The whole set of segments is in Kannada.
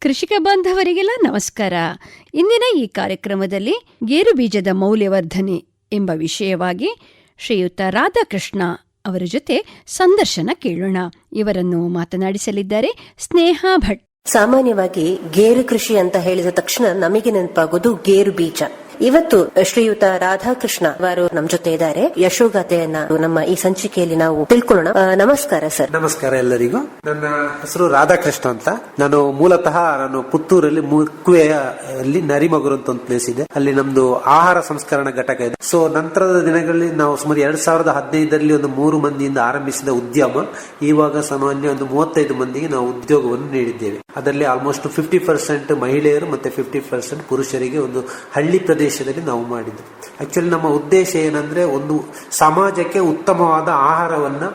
ಕೃಷಿಕ ಬಾಂಧವರಿಗೆಲ್ಲ ನಮಸ್ಕಾರ. ಇಂದಿನ ಈ ಕಾರ್ಯಕ್ರಮದಲ್ಲಿ ಗೇರು ಬೀಜದ ಮೌಲ್ಯವರ್ಧನೆ ಎಂಬ ವಿಷಯವಾಗಿ ಶ್ರೀಯುತ ರಾಧಾಕೃಷ್ಣ ಅವರ ಜೊತೆ ಸಂದರ್ಶನ ಕೇಳೋಣ. ಇವರನ್ನು ಮಾತನಾಡಿಸಲಿದ್ದಾರೆ ಸ್ನೇಹಾ ಭಟ್. ಸಾಮಾನ್ಯವಾಗಿ ಗೇರು ಕೃಷಿ ಅಂತ ಹೇಳಿದ ತಕ್ಷಣ ನಮಗೆ ನೆನಪಾಗೋದು ಗೇರು ಬೀಜ. ಇವತ್ತು ಶ್ರೀಯುತ ರಾಧಾಕೃಷ್ಣ ಅವರು ನಮ್ಮ ಜೊತೆ ಇದ್ದಾರೆ. ಯಶೋಗಾಥೆಯನ್ನ ನಮ್ಮ ಈ ಸಂಚಿಕೆಯಲ್ಲಿ ನಾವು ತಿಳ್ಕೊಳ್ಳೋಣ. ನಮಸ್ಕಾರ ಸರ್. ನಮಸ್ಕಾರ ಎಲ್ಲರಿಗೂ. ನನ್ನ ಹೆಸರು ರಾಧಾಕೃಷ್ಣ ಅಂತ. ನಾನು ಪುತ್ತೂರಲ್ಲಿ ಮುಕ್ವೆಯಲ್ಲಿ ನರಿಮಗುರು ಅಂತ ಒಂದು ಪ್ಲೇಸ್ ಇದೆ, ಅಲ್ಲಿ ನಮ್ದು ಆಹಾರ ಸಂಸ್ಕರಣಾ ಘಟಕ ಇದೆ. ಸೊ ನಂತರದ ದಿನಗಳಲ್ಲಿ ನಾವು ಸುಮಾರು 2015ರಲ್ಲಿ ಒಂದು 3 ಮಂದಿಯಿಂದ ಆರಂಭಿಸಿದ ಉದ್ಯಮ ಇವಾಗ ಸಾಮಾನ್ಯ ಒಂದು 35 ಮಂದಿಗೆ ನಾವು ಉದ್ಯೋಗವನ್ನು ನೀಡಿದ್ದೇವೆ. ಅದರಲ್ಲಿ ಆಲ್ಮೋಸ್ಟ್ 50% ಮಹಿಳೆಯರು ಮತ್ತೆ 50% ಪುರುಷರಿಗೆ ಒಂದು ಹಳ್ಳಿ ಪ್ರದೇಶದಲ್ಲಿ ನಾವು ಮಾಡಿದ್ವಿ. ಆಕ್ಚುಲಿ ನಮ್ಮ ಉದ್ದೇಶ ಏನಂದ್ರೆ ಒಂದು ಸಮಾಜಕ್ಕೆ ಉತ್ತಮವಾದ ಆಹಾರವನ್ನ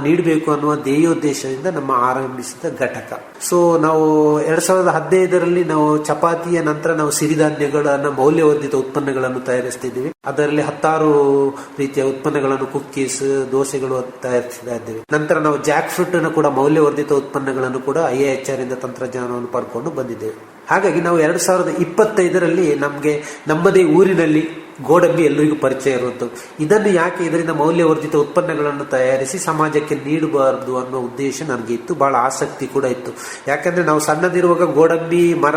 ನೀಡಬೇಕು ಅನ್ನುವ ಧ್ಯೇಯೋದ್ದೇಶದಿಂದ ನಮ್ಮ ಆರಂಭಿಸಿದ ಘಟಕ. ಸೊ ನಾವು 2015ರಲ್ಲಿ ನಾವು ಚಪಾತಿಯ ನಂತರ ನಾವು ಸಿರಿಧಾನ್ಯಗಳನ್ನ ಮೌಲ್ಯವರ್ಧಿತ ಉತ್ಪನ್ನಗಳನ್ನು ತಯಾರಿಸ್ತಿದ್ದೀವಿ. ಅದರಲ್ಲಿ 10 ರೀತಿಯ ಉತ್ಪನ್ನಗಳನ್ನು, ಕುಕ್ಕೀಸ್, ದೋಸೆಗಳು ತಯಾರಿಸ್ತಾ ಇದ್ದೇವೆ. ನಂತರ ನಾವು ಜಾಕ್ ಫ್ರೂಟ್ ಅನ್ನು ಕೂಡ ಮೌಲ್ಯವರ್ಧಿತ ಉತ್ಪನ್ನಗಳನ್ನು ಕೂಡ IIHR ಇಂದ ತಂತ್ರಜ್ಞಾನವನ್ನು ಪಡ್ಕೊಂಡು ಬಂದಿದ್ದೇವೆ. ಹಾಗಾಗಿ ನಾವು 2025ರಲ್ಲಿ ನಮ್ಗೆ ನಮ್ಮದೇ ಊರಿನಲ್ಲಿ ಗೋಡಂಬಿ ಎಲ್ಲರಿಗೂ ಪರಿಚಯ ಇರುವಂಥದ್ದು. ಇದನ್ನು ಯಾಕೆ ಇದರಿಂದ ಮೌಲ್ಯವರ್ಧಿತ ಉತ್ಪನ್ನಗಳನ್ನು ತಯಾರಿಸಿ ಸಮಾಜಕ್ಕೆ ನೀಡಬಾರದು ಅನ್ನೋ ಉದ್ದೇಶ ನನಗೆ ಇತ್ತು. ಬಹಳ ಆಸಕ್ತಿ ಕೂಡ ಇತ್ತು. ಯಾಕಂದ್ರೆ ನಾವು ಸಣ್ಣದಿರುವಾಗ ಗೋಡಂಬಿ ಮರ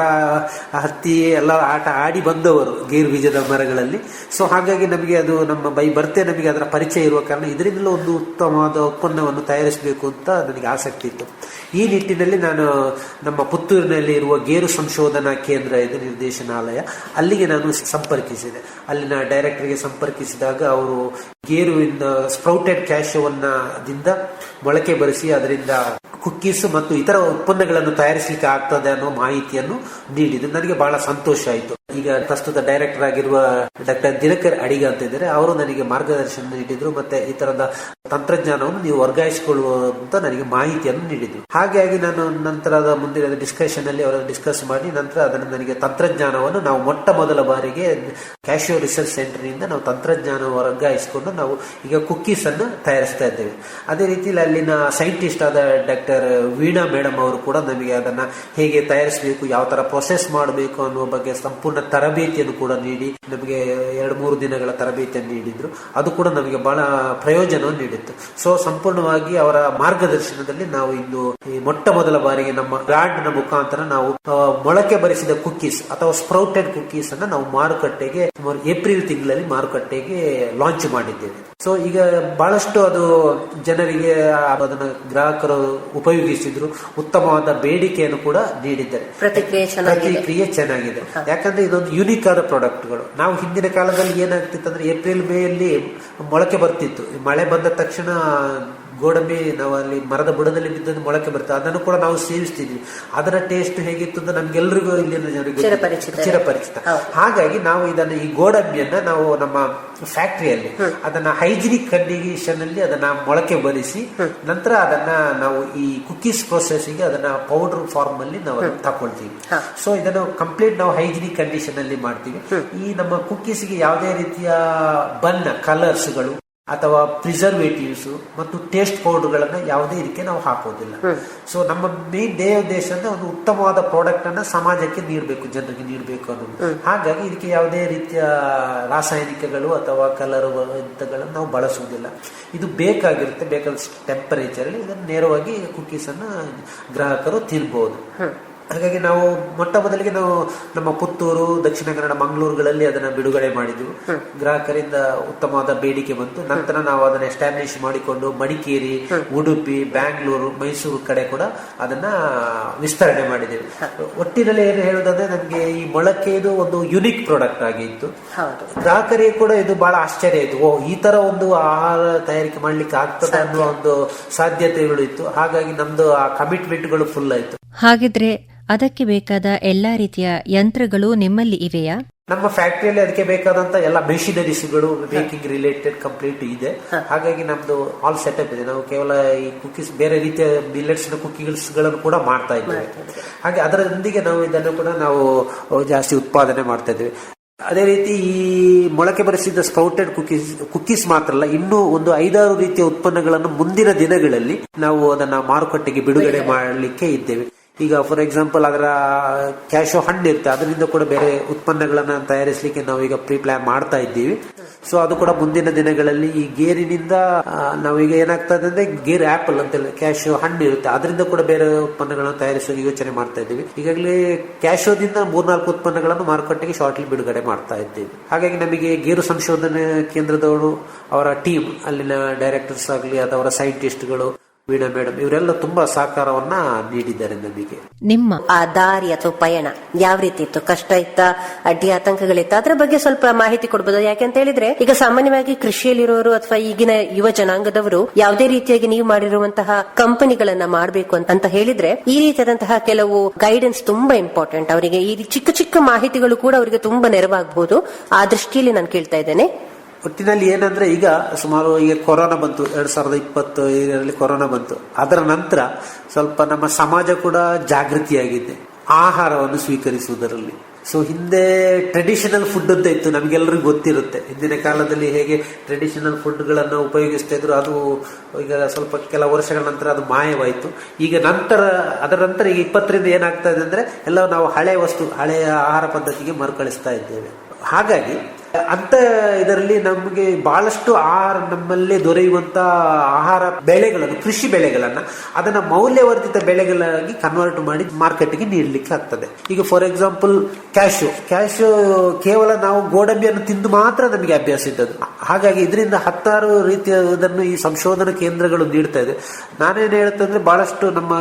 ಹತ್ತಿ ಎಲ್ಲ ಆಟ ಆಡಿ ಬಂದವರು ಗೇರು ಬೀಜದ ಮರಗಳಲ್ಲಿ. ಸೊ ಹಾಗಾಗಿ ನಮಗೆ ಅದು ನಮ್ಮ ಬರ್ತೆ ನಮಗೆ ಅದರ ಪರಿಚಯ ಇರುವ ಕಾರಣ ಇದರಿಂದಲೂ ಒಂದು ಉತ್ತಮವಾದ ಉತ್ಪನ್ನವನ್ನು ತಯಾರಿಸಬೇಕು ಅಂತ ನನಗೆ ಆಸಕ್ತಿ ಇತ್ತು. ಈ ನಿಟ್ಟಿನಲ್ಲಿ ನಾನು ನಮ್ಮ ಪುತ್ತೂರಿನಲ್ಲಿ ಇರುವ ಗೇರು ಸಂಶೋಧನಾ ಕೇಂದ್ರ ಇದೆ, ನಿರ್ದೇಶನಾಲಯ, ಅಲ್ಲಿಗೆ ನಾನು ಸಂಪರ್ಕಿಸಿದೆ. ಅಲ್ಲಿನ ಡೈರೆಕ್ಟರ್ಗೆ ಸಂಪರ್ಕಿಸಿದಾಗ ಅವರು ಗೇರುವಿನ ಸ್ಪ್ರೌಟೆಡ್ ಕ್ಯಾಶೋವನ್ನ ಮೊಳಕೆ ಬರೆಸಿ ಅದರಿಂದ ಕುಕ್ಕೀಸ್ ಮತ್ತು ಇತರ ಉತ್ಪನ್ನಗಳನ್ನು ತಯಾರಿಸಲಿಕ್ಕೆ ಆಗ್ತದೆ ಅನ್ನೋ ಮಾಹಿತಿಯನ್ನು ನೀಡಿದ್ರು. ನನಗೆ ಬಹಳ ಸಂತೋಷ ಆಯಿತು. ಈಗ ಪ್ರಸ್ತುತ ಡೈರೆಕ್ಟರ್ ಆಗಿರುವ ಡಾಕ್ಟರ್ ದಿನಕರ್ ಅಡಿಗ ಅಂತ ಇದ್ದಾರೆ, ಅವರು ನನಗೆ ಮಾರ್ಗದರ್ಶನ ನೀಡಿದ್ರು. ಮತ್ತೆ ಈ ತರದ ತಂತ್ರಜ್ಞಾನವನ್ನು ನೀವು ವರ್ಗಾಯಿಸಿಕೊಳ್ಳುವಂತ ನನಗೆ ಮಾಹಿತಿಯನ್ನು ನೀಡಿದ್ರು. ಹಾಗಾಗಿ ನಾನು ನಂತರದ ಮುಂದಿನ ಡಿಸ್ಕಷನ್ ಅಲ್ಲಿ ಅವರನ್ನು ಡಿಸ್ಕಸ್ ಮಾಡಿ ನಂತರ ಅದನ್ನು ನನಗೆ ತಂತ್ರಜ್ಞಾನವನ್ನು ನಾವು ಮೊಟ್ಟ ಮೊದಲ ಬಾರಿಗೆ ಕ್ಯಾಶಿಯೋ ರಿಸರ್ಚ್ ಸೆಂಟರ್ ನಿಂದ ನಾವು ತಂತ್ರಜ್ಞಾನ ವರ್ಗಾಯಿಸಿಕೊಂಡು ನಾವು ಈಗ ಕುಕ್ಕೀಸ್ ಅನ್ನು ತಯಾರಿಸ್ತಾ ಇದ್ದೇವೆ. ಅದೇ ರೀತಿಯಲ್ಲಿ ಅಲ್ಲಿನ ಸೈಂಟಿಸ್ಟ್ ಆದ ಡಾಕ್ಟರ್ ವೀಣಾ ಮೇಡಮ್ ಅವರು ಕೂಡ ನಮಗೆ ಅದನ್ನ ಹೇಗೆ ತಯಾರಿಸಬೇಕು, ಯಾವ ತರ ಪ್ರೊಸೆಸ್ ಮಾಡಬೇಕು ಅನ್ನುವ ಬಗ್ಗೆ ಸಂಪೂರ್ಣ ತರಬೇತಿಯನ್ನು ಕೂಡ ನೀಡಿ ನಮಗೆ 2-3 ದಿನಗಳ ತರಬೇತಿಯನ್ನು ನೀಡಿದ್ರು. ಅದು ಕೂಡ ನಮಗೆ ಬಹಳ ಪ್ರಯೋಜನವನ್ನು ನೀಡಿತ್ತು. ಸೊ ಸಂಪೂರ್ಣವಾಗಿ ಅವರ ಮಾರ್ಗದರ್ಶನದಲ್ಲಿ ನಾವು ಇಂದು ಈ ಮೊಟ್ಟ ಮೊದಲ ಬಾರಿಗೆ ನಮ್ಮ ಬ್ರಾಂಡ್ ನ ಮುಖಾಂತರ ನಾವು ಮೊಳಕೆ ಬರಿಸಿದ ಕುಕ್ಕೀಸ್ ಅಥವಾ ಸ್ಪ್ರೌಟೆಡ್ ಕುಕ್ಕೀಸ್ ಅನ್ನ ನಾವು ಮಾರುಕಟ್ಟೆಗೆ ಸುಮಾರು ಏಪ್ರಿಲ್ ತಿಂಗಳಲ್ಲಿ ಮಾರುಕಟ್ಟೆಗೆ ಲಾಂಚ್ ಮಾಡಿದ್ದೇವೆ. ಸೊ ಈಗ ಬಹಳಷ್ಟು ಅದು ಜನರಿಗೆ ಅದನ್ನ ಗ್ರಾಹಕರು ಉಪಯೋಗಿಸಿದ್ರು, ಉತ್ತಮವಾದ ಬೇಡಿಕೆಯನ್ನು ಕೂಡ ನೀಡಿದ್ದಾರೆ. ಪ್ರತಿಕ್ರಿಯೆ ಚೆನ್ನಾಗಿದೆ. ಯಾಕಂದ್ರೆ ಇದೊಂದು ಯುನಿಕ್ ಆದ ಪ್ರಾಡಕ್ಟ್ಗಳು. ನಾವು ಹಿಂದಿನ ಕಾಲದಲ್ಲಿ ಏನಾಗ್ತಿತ್ತು ಅಂದ್ರೆ ಏಪ್ರಿಲ್ ಮೇ ಅಲ್ಲಿ ಮೊಳಕೆ ಬರ್ತಿತ್ತು. ಮಳೆ ಬಂದ ತಕ್ಷಣ ಗೋಡಂಬಿ ನಾವು ಅಲ್ಲಿ ಮರದ ಬುಡದಲ್ಲಿ ಬಿದ್ದದ್ದು ಮೊಳಕೆ ಬರ್ತದೆ, ಅದನ್ನು ಕೂಡ ನಾವು ಸೇವಿಸ್ತಿದ್ವಿ. ಅದರ ಟೇಸ್ಟ್ ಹೇಗಿತ್ತು ಅಂತ ನಮ್ಗೆಲ್ರಿಗೂ ಇಲ್ಲಿನ ಜನರಿಗೆ ಚಿರಪರಿಚಿತ. ಹಾಗಾಗಿ ನಾವು ಇದನ್ನು ಈ ಗೋಡಂಬಿಯನ್ನ ನಾವು ನಮ್ಮ ಫ್ಯಾಕ್ಟರಿಯಲ್ಲಿ ಅದನ್ನ ಹೈಜಿನಿಕ್ ಕಂಡೀಷನ್ ಅಲ್ಲಿ ಅದನ್ನ ಮೊಳಕೆ ಬರಿಸಿ ನಂತರ ಅದನ್ನ ನಾವು ಈ ಕುಕ್ಕೀಸ್ ಪ್ರೊಸೆಸ್ಗೆ ಅದನ್ನ ಪೌಡರ್ ಫಾರ್ಮ್ ಅಲ್ಲಿ ನಾವು ತಕೊಳ್ತೀವಿ. ಸೊ ಇದನ್ನು ಕಂಪ್ಲೀಟ್ ನಾವು ಹೈಜಿನಿಕ್ ಕಂಡೀಷನ್ ಅಲ್ಲಿ ಮಾಡ್ತೀವಿ. ಈ ನಮ್ಮ ಕುಕ್ಕೀಸ್ಗೆ ಯಾವುದೇ ರೀತಿಯ ಬಣ್ಣ, ಕಲರ್ಸ್ಗಳು ಅಥವಾ ಪ್ರಿಸರ್ವೇಟಿವ್ಸ್ ಮತ್ತು ಟೇಸ್ಟ್ ಪೌಡರ್ಗಳನ್ನ ಯಾವುದೇ ಇದಕ್ಕೆ ನಾವು ಹಾಕೋದಿಲ್ಲ. ಸೊ ನಮ್ಮ ಮೇನ್ ಉದ್ದೇಶ ಅಂದ್ರೆ ಒಂದು ಉತ್ತಮವಾದ ಪ್ರಾಡಕ್ಟ್ ಅನ್ನ ಸಮಾಜಕ್ಕೆ ನೀಡಬೇಕು, ಜನರಿಗೆ ನೀಡಬೇಕು ಅನ್ನೋದು. ಹಾಗಾಗಿ ಇದಕ್ಕೆ ಯಾವುದೇ ರೀತಿಯ ರಾಸಾಯನಿಕಗಳು ಅಥವಾ ಕಲರ್ ಇಂಥಗಳನ್ನು ನಾವು ಬಳಸುವುದಿಲ್ಲ. ಇದು ಬೇಕಾಗಿರುತ್ತೆ, ಬೇಕಾದ ಟೆಂಪರೇಚರ್ ಅಲ್ಲಿ ಇದನ್ನು ನೇರವಾಗಿ ಕುಕ್ಕೀಸ್ ಅನ್ನ ಗ್ರಾಹಕರು ತಿನ್ಬಹುದು. ಹಾಗಾಗಿ ನಾವು ಮೊಟ್ಟ ಮೊದಲಿಗೆ ನಾವು ನಮ್ಮ ಪುತ್ತೂರು, ದಕ್ಷಿಣ ಕನ್ನಡ, ಮಂಗಳೂರುಗಳಲ್ಲಿ ಅದನ್ನ ಬಿಡುಗಡೆ ಮಾಡಿದ್ವಿ. ಗ್ರಾಹಕರಿಂದ ಉತ್ತಮವಾದ ಬೇಡಿಕೆ ಬಂತು. ನಂತರ ನಾವು ಅದನ್ನ ಎಸ್ಟಾಬ್ಲಿಷ್ ಮಾಡಿಕೊಂಡು ಮಡಿಕೇರಿ, ಉಡುಪಿ, ಬ್ಯಾಂಗ್ಳೂರು, ಮೈಸೂರು ಕಡೆ ಕೂಡ ಅದನ್ನ ವಿಸ್ತರಣೆ ಮಾಡಿದ್ದೇವೆ. ಒಟ್ಟಿನಲ್ಲಿ ಏನು ಹೇಳುದಂದ್ರೆ ನಮ್ಗೆ ಈ ಮೊಳಕೆದು ಒಂದು ಯುನಿಕ್ ಪ್ರಾಡಕ್ಟ್ ಆಗಿತ್ತು. ಗ್ರಾಹಕರಿಗೆ ಕೂಡ ಇದು ಬಹಳ ಆಶ್ಚರ್ಯ ಆಯ್ತು. ಈ ತರ ಒಂದು ಆಹಾರ ತಯಾರಿಕೆ ಮಾಡ್ಲಿಕ್ಕೆ ಆಗ್ತದೆ ಅನ್ನುವ ಒಂದು ಸಾಧ್ಯತೆಗಳು ಇತ್ತು. ಹಾಗಾಗಿ ನಮ್ದು ಆ ಕಮಿಟ್ಮೆಂಟ್ಗಳು ಫುಲ್ ಆಯ್ತು. ಹಾಗಿದ್ರೆ ಅದಕ್ಕೆ ಬೇಕಾದ ಎಲ್ಲಾ ರೀತಿಯ ಯಂತ್ರಗಳು ನಿಮ್ಮಲ್ಲಿ ಇವೆಯಾ? ನಮ್ಮ ಫ್ಯಾಕ್ಟರಿಯಲ್ಲಿ ಅದಕ್ಕೆ ಬೇಕಾದಂತ ಎಲ್ಲ ಮೆಷಿನರೀಸ್ಗಳು, ಬೇಕಿಂಗ್ ರಿಲೇಟೆಡ್ ಕಂಪ್ಲೀಟ್ ಇದೆ. ಹಾಗಾಗಿ ನಮ್ದು ಆಲ್ ಸೆಟಪ್ ಇದೆ. ನಾವು ಕೇವಲ ಈ ಕುಕ್ಕೀಸ್, ಬೇರೆ ರೀತಿಯ ಮಿಲೆಟ್ಸ್ ನ ಕುಕ್ಕೀಸ್ ಗಳನ್ನು ಕೂಡ ಮಾಡ್ತಾ ಇದ್ದೇವೆ. ಹಾಗೆ ಅದರೊಂದಿಗೆ ನಾವು ಇದನ್ನು ಕೂಡ ನಾವು ಜಾಸ್ತಿ ಉತ್ಪಾದನೆ ಮಾಡ್ತಾ ಇದ್ದೇವೆ. ಅದೇ ರೀತಿ ಈ ಮೊಳಕೆ ಬರಿಸಿದ ಸ್ಪ್ರೌಟೆಡ್ ಕುಕ್ಕೀಸ್ ಮಾತ್ರ ಅಲ್ಲ, ಇನ್ನೂ ಒಂದು 5-6 ರೀತಿಯ ಉತ್ಪನ್ನಗಳನ್ನು ಮುಂದಿನ ದಿನಗಳಲ್ಲಿ ನಾವು ಅದನ್ನ ಮಾರುಕಟ್ಟೆಗೆ ಬಿಡುಗಡೆ ಮಾಡಲಿಕ್ಕೆ ಇದ್ದೇವೆ. ಈಗ ಫಾರ್ ಎಕ್ಸಾಂಪಲ್ ಅದರ ಕ್ಯಾಶೋ ಹಣ್ಣು ಇರುತ್ತೆ, ಅದರಿಂದ ಕೂಡ ಬೇರೆ ಉತ್ಪನ್ನಗಳನ್ನ ತಯಾರಿಸಲಿಕ್ಕೆ ನಾವು ಈಗ ಪ್ರೀ ಪ್ಲಾನ್ ಮಾಡ್ತಾ ಇದ್ದೀವಿ. ಸೊ ಅದು ಕೂಡ ಮುಂದಿನ ದಿನಗಳಲ್ಲಿ ಈ ಗೇರಿನಿಂದ ನಾವೀಗ ಏನಾಗ್ತದೆ ಅಂದ್ರೆ ಗೇರ್ ಆಪಲ್ ಅಂತ ಕ್ಯಾಶೋ ಹಣ್ಣು ಇರುತ್ತೆ, ಅದರಿಂದ ಕೂಡ ಬೇರೆ ಉತ್ಪನ್ನಗಳನ್ನು ತಯಾರಿಸುವ ಯೋಚನೆ ಮಾಡ್ತಾ ಇದ್ದೀವಿ. ಈಗಾಗಲೇ ಕ್ಯಾಶೋದಿಂದ 3-4 ಉತ್ಪನ್ನಗಳನ್ನು ಮಾರುಕಟ್ಟೆಗೆ ಶಾರ್ಟ್ಲಿ ಬಿಡುಗಡೆ ಮಾಡ್ತಾ ಇದ್ದೀವಿ. ಹಾಗಾಗಿ ನಮಗೆ ಗೇರು ಸಂಶೋಧನಾ ಕೇಂದ್ರದವರು, ಅವರ ಟೀಮ್, ಅಲ್ಲಿನ ಡೈರೆಕ್ಟರ್ಸ್ ಆಗಲಿ ಅಥವಾ ಅವರ ಸೈಂಟಿಸ್ಟ್ಗಳು, ವೀಣಾ ಮೇಡಮ್, ಇವರೆಲ್ಲ ತುಂಬಾ ಸಹಕಾರವನ್ನ ನೀಡಿದ್ದಾರೆ ನಮಗೆ. ನಿಮ್ಮ ಆ ದಾರಿ ಅಥವಾ ಪಯಣ ಯಾವ ರೀತಿ ಇತ್ತು? ಕಷ್ಟ ಇತ್ತ, ಅಡ್ಡಿ ಆತಂಕಗಳಿತ್ತ? ಅದ್ರ ಬಗ್ಗೆ ಸ್ವಲ್ಪ ಮಾಹಿತಿ ಕೊಡ್ಬೋದು. ಯಾಕೆಂತ ಹೇಳಿದ್ರೆ ಈಗ ಸಾಮಾನ್ಯವಾಗಿ ಕೃಷಿಯಲ್ಲಿರೋರು ಅಥವಾ ಈಗಿನ ಯುವ ಜನಾಂಗದವರು ಯಾವುದೇ ರೀತಿಯಾಗಿ ನೀವು ಮಾಡಿರುವಂತಹ ಕಂಪನಿಗಳನ್ನ ಮಾಡಬೇಕು ಅಂತ ಹೇಳಿದ್ರೆ ಈ ರೀತಿಯಾದಂತಹ ಕೆಲವು ಗೈಡೆನ್ಸ್ ತುಂಬಾ ಇಂಪಾರ್ಟೆಂಟ್. ಅವರಿಗೆ ಈ ಚಿಕ್ಕ ಚಿಕ್ಕ ಮಾಹಿತಿಗಳು ಕೂಡ ಅವರಿಗೆ ತುಂಬಾ ನೆರವಾಗಬಹುದು. ಆ ದೃಷ್ಟಿಯಲ್ಲಿ ನಾನು ಕೇಳ್ತಾ ಇದ್ದೇನೆ. ಒಟ್ಟಿನಲ್ಲಿ ಏನಂದ್ರೆ ಈಗ ಸುಮಾರು ಈಗ ಕೊರೋನಾ ಬಂತು, 2020 ಕೊರೋನಾ ಬಂತು. ಅದರ ನಂತರ ಸ್ವಲ್ಪ ನಮ್ಮ ಸಮಾಜ ಕೂಡ ಜಾಗೃತಿಯಾಗಿದೆ ಆಹಾರವನ್ನು ಸ್ವೀಕರಿಸುವುದರಲ್ಲಿ. ಸೊ ಹಿಂದೆ ಟ್ರೆಡಿಷನಲ್ ಫುಡ್ ಅಂತ ಇತ್ತು, ನಮ್ಗೆಲ್ಲರಿಗೂ ಗೊತ್ತಿರುತ್ತೆ. ಹಿಂದಿನ ಕಾಲದಲ್ಲಿ ಹೇಗೆ ಟ್ರೆಡಿಷನಲ್ ಫುಡ್ಗಳನ್ನು ಉಪಯೋಗಿಸ್ತಾ ಇದ್ರು, ಅದು ಈಗ ಸ್ವಲ್ಪ ಕೆಲ ವರ್ಷಗಳ ನಂತರ ಅದು ಮಾಯವಾಯಿತು. ಈಗ ಅದರ ನಂತರ ಈಗ 20ರಿಂದ ಏನಾಗ್ತಾ ಇದೆ ಅಂದ್ರೆ ಎಲ್ಲ ನಾವು ಹಳೆಯ ಆಹಾರ ಪದ್ಧತಿಗೆ ಮರುಕಳಿಸ್ತಾ ಇದ್ದೇವೆ. ಹಾಗಾಗಿ ಅಂತ ಇದರಲ್ಲಿ ನಮಗೆ ಬಹಳಷ್ಟು ನಮ್ಮಲ್ಲಿ ದೊರೆಯುವಂತ ಆಹಾರ ಬೆಳೆಗಳನ್ನು, ಕೃಷಿ ಬೆಳೆಗಳನ್ನ ಅದನ್ನ ಮೌಲ್ಯವರ್ಧಿತ ಬೆಳೆಗಳಾಗಿ ಕನ್ವರ್ಟ್ ಮಾಡಿ ಮಾರ್ಕೆಟ್ಗೆ ನೀಡಲಿಕ್ಕೆ ಆಗ್ತದೆ. ಈಗ ಫಾರ್ ಎಕ್ಸಾಂಪಲ್ ಕ್ಯಾಶು ಕೇವಲ ನಾವು ಗೋಡಂಬಿಯನ್ನು ತಿಂದು ಮಾತ್ರ ನಮಗೆ ಅಭ್ಯಾಸ ಇದ್ದದ್ದು. ಹಾಗಾಗಿ ಇದರಿಂದ 10 ರೀತಿಯದನ್ನು ಈ ಸಂಶೋಧನಾ ಕೇಂದ್ರಗಳು ನೀಡ್ತಾ ಇದೆ. ನಾನೇನು ಹೇಳ್ತಂದ್ರೆ ಬಹಳಷ್ಟು ನಮ್ಮ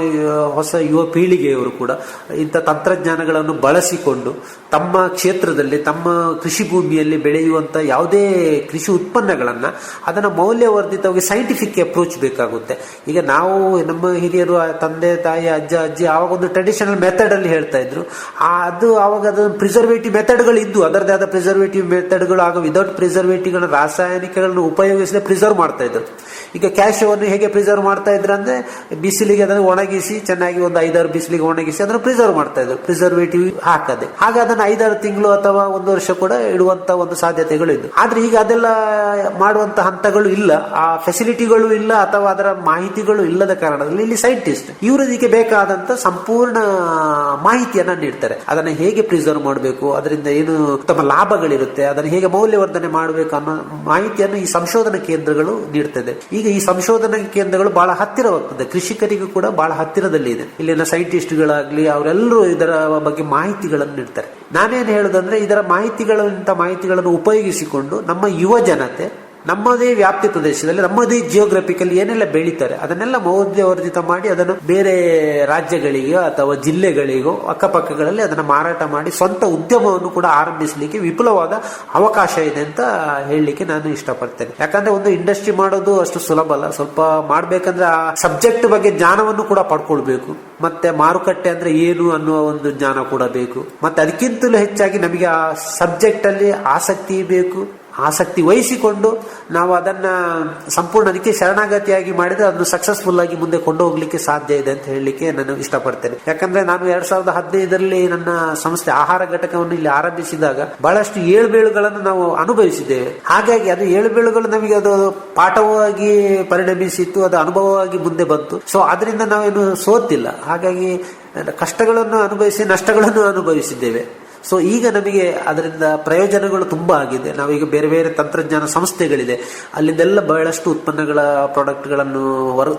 ಹೊಸ ಯುವ ಪೀಳಿಗೆಯವರು ಕೂಡ ಇಂಥ ತಂತ್ರಜ್ಞಾನಗಳನ್ನು ಬಳಸಿಕೊಂಡು ತಮ್ಮ ಕ್ಷೇತ್ರದಲ್ಲಿ, ತಮ್ಮ ಕೃಷಿ ಭೂಮಿಯಲ್ಲಿ ಬೆಳೆಯುವಂತ ಯಾವುದೇ ಕೃಷಿ ಉತ್ಪನ್ನಗಳನ್ನ ಅದನ್ನ ಮೌಲ್ಯವರ್ಧಿತವಾಗಿ ಸೈಂಟಿಫಿಕ್ ಅಪ್ರೋಚ್ ಬೇಕಾಗುತ್ತೆ. ಈಗ ನಾವು ನಮ್ಮ ಹಿರಿಯರು, ತಂದೆ ತಾಯಿ, ಅಜ್ಜ ಅಜ್ಜಿ ಆವಾಗ ಒಂದು ಟ್ರೆಡಿಷನಲ್ ಮೆಥಡ್ ಅಲ್ಲಿ ಹೇಳ್ತಾ ಇದ್ರು. ಆವಾಗ ಅದು ಪ್ರಿಸರ್ವೇಟಿವ್ ಮೆಥಡ್ಗಳು ಇದ್ದು, ಅದರದೇ ಆದ ಪ್ರಿಸರ್ವೇಟಿವ್ ಮೆಥಡ್ಗಳು, ಆಗ ವಿದೌಟ್ ಪ್ರಿಸರ್ವೇಟಿವ್ ರಾಸಾಯನಿಕಗಳನ್ನು ಉಪಯೋಗಿಸದೆ ಪ್ರಿಸರ್ವ್ ಮಾಡ್ತಾ ಇದ್ರು. ಈಗ ಕ್ಯಾಶೋವನ್ನು ಹೇಗೆ ಪ್ರಿಸರ್ವ್ ಮಾಡ್ತಾ ಇದ್ರು ಅಂದ್ರೆ ಬಿಸಿಲಿಗೆ ಅದನ್ನು ಒಣಗಿಸಿ ಚೆನ್ನಾಗಿ ಒಂದು 5-6 ಬಿಸಿಲಿಗೆ ಒಣಗಿಸಿ ಅದನ್ನು ಪ್ರಿಸರ್ವ್ ಮಾಡ್ತಾ ಇದ್ರು, ಪ್ರಿಸರ್ವೇಟಿವ್ ಹಾಕದೆ. ಹಾಗೆ ಅದನ್ನು 5-6 ತಿಂಗಳು ಅಥವಾ 1 ವರ್ಷ ಕೂಡ ಇಡುವಂತ ಒಂದು ಸಾಧ್ಯತೆಗಳು ಇದ್ದು. ಆದ್ರೆ ಈಗ ಅದೆಲ್ಲ ಮಾಡುವಂತ ಹಂತಗಳು ಇಲ್ಲ, ಆ ಫೆಸಿಲಿಟಿಗಳು ಇಲ್ಲ, ಅಥವಾ ಅದರ ಮಾಹಿತಿಗಳು ಇಲ್ಲದ ಕಾರಣದಲ್ಲಿ ಇಲ್ಲಿ ಸೈಂಟಿಸ್ಟ್ ಇವರು ಇದಕ್ಕೆ ಬೇಕಾದಂತ ಸಂಪೂರ್ಣ ಮಾಹಿತಿಯನ್ನ ನೀಡ್ತಾರೆ. ಅದನ್ನ ಹೇಗೆ ಪ್ರಿಸರ್ವ್ ಮಾಡಬೇಕು, ಅದರಿಂದ ಏನು ತಮ್ಮ ಲಾಭಗಳಿರುತ್ತೆ, ಅದನ್ನು ಹೇಗೆ ಮೌಲ್ಯವರ್ಧನೆ ಮಾಡಬೇಕು ಅನ್ನೋ ಮಾಹಿತಿಯನ್ನು ಈ ಸಂಶೋಧನಾ ಕೇಂದ್ರಗಳು ನೀಡ್ತದೆ. ಈಗ ಈ ಸಂಶೋಧನಾ ಕೇಂದ್ರಗಳು ಬಹಳ ಹತ್ತಿರವಾಗ್ತದೆ, ಕೃಷಿಕರಿಗೂ ಕೂಡ ಬಹಳ ಹತ್ತಿರದಲ್ಲಿ ಇದೆ. ಇಲ್ಲಿನ ಸೈಂಟಿಸ್ಟ್ಗಳಾಗ್ಲಿ ಅವರೆಲ್ಲರೂ ಇದರ ಬಗ್ಗೆ ಮಾಹಿತಿಗಳನ್ನು ನೀಡ್ತಾರೆ. ನಾನೇನು ಹೇಳುದಂದ್ರೆ ಇದರ ಮಾಹಿತಿಗಳನ್ನು ಉಪಯೋಗಿಸಿಕೊಂಡು ನಮ್ಮ ಯುವ ಜನತೆ ನಮ್ಮದೇ ವ್ಯಾಪ್ತಿ ಪ್ರದೇಶದಲ್ಲಿ, ನಮ್ಮದೇ ಜಿಯೋಗ್ರಫಿಕಲ್ಲಿ ಏನೆಲ್ಲ ಬೆಳೀತಾರೆ ಅದನ್ನೆಲ್ಲ ಮೌಲ್ಯವರ್ಧಿತ ಮಾಡಿ ಅದನ್ನು ಬೇರೆ ರಾಜ್ಯಗಳಿಗೋ ಅಥವಾ ಜಿಲ್ಲೆಗಳಿಗೋ ಅಕ್ಕಪಕ್ಕಗಳಲ್ಲಿ ಅದನ್ನು ಮಾರಾಟ ಮಾಡಿ ಸ್ವಂತ ಉದ್ಯಮವನ್ನು ಕೂಡ ಆರಂಭಿಸಲಿಕ್ಕೆ ವಿಪುಲವಾದ ಅವಕಾಶ ಇದೆ ಅಂತ ಹೇಳಲಿಕ್ಕೆ ನಾನು ಇಷ್ಟಪಡ್ತೇನೆ. ಯಾಕಂದ್ರೆ ಒಂದು ಇಂಡಸ್ಟ್ರಿ ಮಾಡೋದು ಅಷ್ಟು ಸುಲಭ ಅಲ್ಲ. ಸ್ವಲ್ಪ ಮಾಡ್ಬೇಕಂದ್ರೆ ಆ ಸಬ್ಜೆಕ್ಟ್ ಬಗ್ಗೆ ಜ್ಞಾನವನ್ನು ಕೂಡ ಪಡ್ಕೊಳ್ಬೇಕು, ಮತ್ತೆ ಮಾರುಕಟ್ಟೆ ಅಂದ್ರೆ ಏನು ಅನ್ನುವ ಒಂದು ಜ್ಞಾನ ಕೂಡ ಬೇಕು. ಮತ್ತೆ ಅದಕ್ಕಿಂತಲೂ ಹೆಚ್ಚಾಗಿ ನಮಗೆ ಆ ಸಬ್ಜೆಕ್ಟ್ ಅಲ್ಲಿ ಆಸಕ್ತಿ ಬೇಕು. ಆಸಕ್ತಿ ವಹಿಸಿಕೊಂಡು ನಾವು ಅದನ್ನ ಸಂಪೂರ್ಣ ಅದಕ್ಕೆ ಶರಣಾಗತಿಯಾಗಿ ಮಾಡಿದ್ರೆ ಅದನ್ನು ಸಕ್ಸಸ್ಫುಲ್ ಆಗಿ ಮುಂದೆ ಕೊಂಡು ಹೋಗ್ಲಿಕ್ಕೆ ಸಾಧ್ಯ ಇದೆ ಅಂತ ಹೇಳಲಿಕ್ಕೆ ನಾನು ಇಷ್ಟಪಡ್ತೇನೆ. ಯಾಕಂದ್ರೆ ನಾನು 2015ರಲ್ಲಿ ನನ್ನ ಸಂಸ್ಥೆ ಆಹಾರ ಘಟಕವನ್ನು ಇಲ್ಲಿ ಆರಂಭಿಸಿದಾಗ ಬಹಳಷ್ಟು ಏಳುಬೀಳುಗಳನ್ನು ನಾವು ಅನುಭವಿಸಿದ್ದೇವೆ. ಹಾಗಾಗಿ ಅದು ಏಳುಬೀಳುಗಳು ನಮಗೆ ಅದು ಪಾಠವಾಗಿ ಪರಿಣಮಿಸಿತ್ತು, ಅದು ಅನುಭವವಾಗಿ ಮುಂದೆ ಬಂತು. ಸೊ ಅದರಿಂದ ನಾವೇನು ಸೋತಿಲ್ಲ. ಹಾಗಾಗಿ ಕಷ್ಟಗಳನ್ನು ಅನುಭವಿಸಿ ನಷ್ಟಗಳನ್ನು ಅನುಭವಿಸಿದ್ದೇವೆ. ಸೊ ಈಗ ನಮಗೆ ಅದರಿಂದ ಪ್ರಯೋಜನಗಳು ತುಂಬಾ ಆಗಿದೆ. ನಾವೀಗ ಬೇರೆ ಬೇರೆ ತಂತ್ರಜ್ಞಾನ ಸಂಸ್ಥೆಗಳಿದೆ, ಅಲ್ಲಿಂದೆಲ್ಲ ಬಹಳಷ್ಟು ಉತ್ಪನ್ನಗಳ ಪ್ರಾಡಕ್ಟ್ಗಳನ್ನು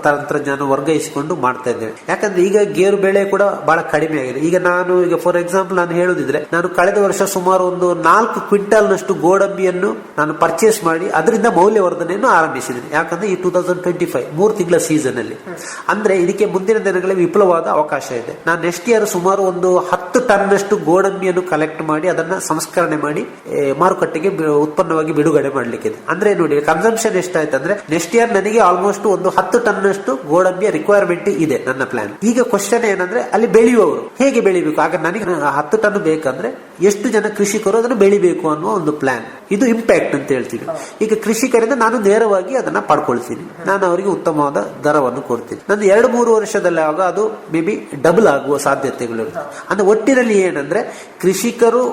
ತಂತ್ರಜ್ಞಾನ ವರ್ಗಾಯಿಸಿಕೊಂಡು ಮಾಡ್ತಾ ಇದ್ದೇವೆ. ಯಾಕಂದ್ರೆ ಈಗ ಗೇರು ಬೆಳೆ ಕೂಡ ಬಹಳ ಕಡಿಮೆ ಆಗಿದೆ. ಈಗ ಫಾರ್ ಎಕ್ಸಾಂಪಲ್ ನಾನು ಹೇಳುದಿದ್ರೆ, ನಾನು ಕಳೆದ ವರ್ಷ ಸುಮಾರು ಒಂದು 4 ಕ್ವಿಂಟಾಲ್ನಷ್ಟು ಗೋಡಂಬಿಯನ್ನು ನಾನು ಪರ್ಚೇಸ್ ಮಾಡಿ ಅದರಿಂದ ಮೌಲ್ಯವರ್ಧನೆಯನ್ನು ಆರಂಭಿಸಿದ್ದೀನಿ. ಯಾಕಂದ್ರೆ ಈ 2025 3 ತಿಂಗಳ ಸೀಸನ್ ಅಲ್ಲಿ, ಅಂದ್ರೆ ಇದಕ್ಕೆ ಮುಂದಿನ ದಿನಗಳಲ್ಲಿ ವಿಪುಲವಾದ ಅವಕಾಶ ಇದೆ. ನಾನು ನೆಕ್ಸ್ಟ್ ಇಯರ್ ಸುಮಾರು ಒಂದು 10 ಟನ್ನಷ್ಟು ಗೋಡಂಬಿಯನ್ನು ಕಲೆಕ್ಟ್ ಮಾಡಿ ಅದನ್ನ ಸಂಸ್ಕರಣೆ ಮಾಡಿ ಮಾರುಕಟ್ಟೆಗೆ ಉತ್ಪನ್ನವಾಗಿ ಬಿಡುಗಡೆ ಮಾಡ್ಲಿಕ್ಕಿದೆ. ಅಂದ್ರೆ ನೋಡಿ ಕನ್ಸಂಪ್ಷನ್ ಎಷ್ಟಾಯ್ತು ಅಂದ್ರೆ ನೆಕ್ಸ್ಟ್ ಇಯರ್ ನನಗೆ ಆಲ್ಮೋಸ್ಟ್ ಒಂದು 10 ಟನ್ನಷ್ಟು ಗೋಡಂಬಿಯ ರಿಕ್ವೈರ್ಮೆಂಟ್ ಇದೆ ನನ್ನ ಪ್ಲಾನ್. ಈಗ ಕ್ವಶನ್ ಏನಂದ್ರೆ ಅಲ್ಲಿ ಬೆಳೆಯುವವರು ಹೇಗೆ ಬೆಳಿಬೇಕು, ಆಗ ನನಗೆ 10 ಟನ್ ಬೇಕಂದ್ರೆ ಎಷ್ಟು ಜನ ಕೃಷಿಕರು ಅದನ್ನು ಬೆಳಿಬೇಕು ಅನ್ನುವ ಒಂದು ಪ್ಲಾನ್. ಇದು ಇಂಪ್ಯಾಕ್ಟ್ ಅಂತ ಹೇಳ್ತೀವಿ. ಈಗ ಕೃಷಿಕರಿಂದ ನಾನು ನೇರವಾಗಿ ಅದನ್ನ ಪಡ್ಕೊಳ್ತೀನಿ, ನಾನು ಅವರಿಗೆ ಉತ್ತಮವಾದ ದರವನ್ನು ಕೊಡ್ತೀನಿ. ನಾನು 2-3 ವರ್ಷದಲ್ಲಿ ಆಗ ಅದು ಮೇ ಬಿ ಡಬಲ್ ಆಗುವ ಸಾಧ್ಯತೆಗಳು ಇರುತ್ತೆ. ಅಂದ್ರೆ ಒಟ್ಟಿನಲ್ಲಿ ಏನಂದ್ರೆ ಕೃಷಿಕರು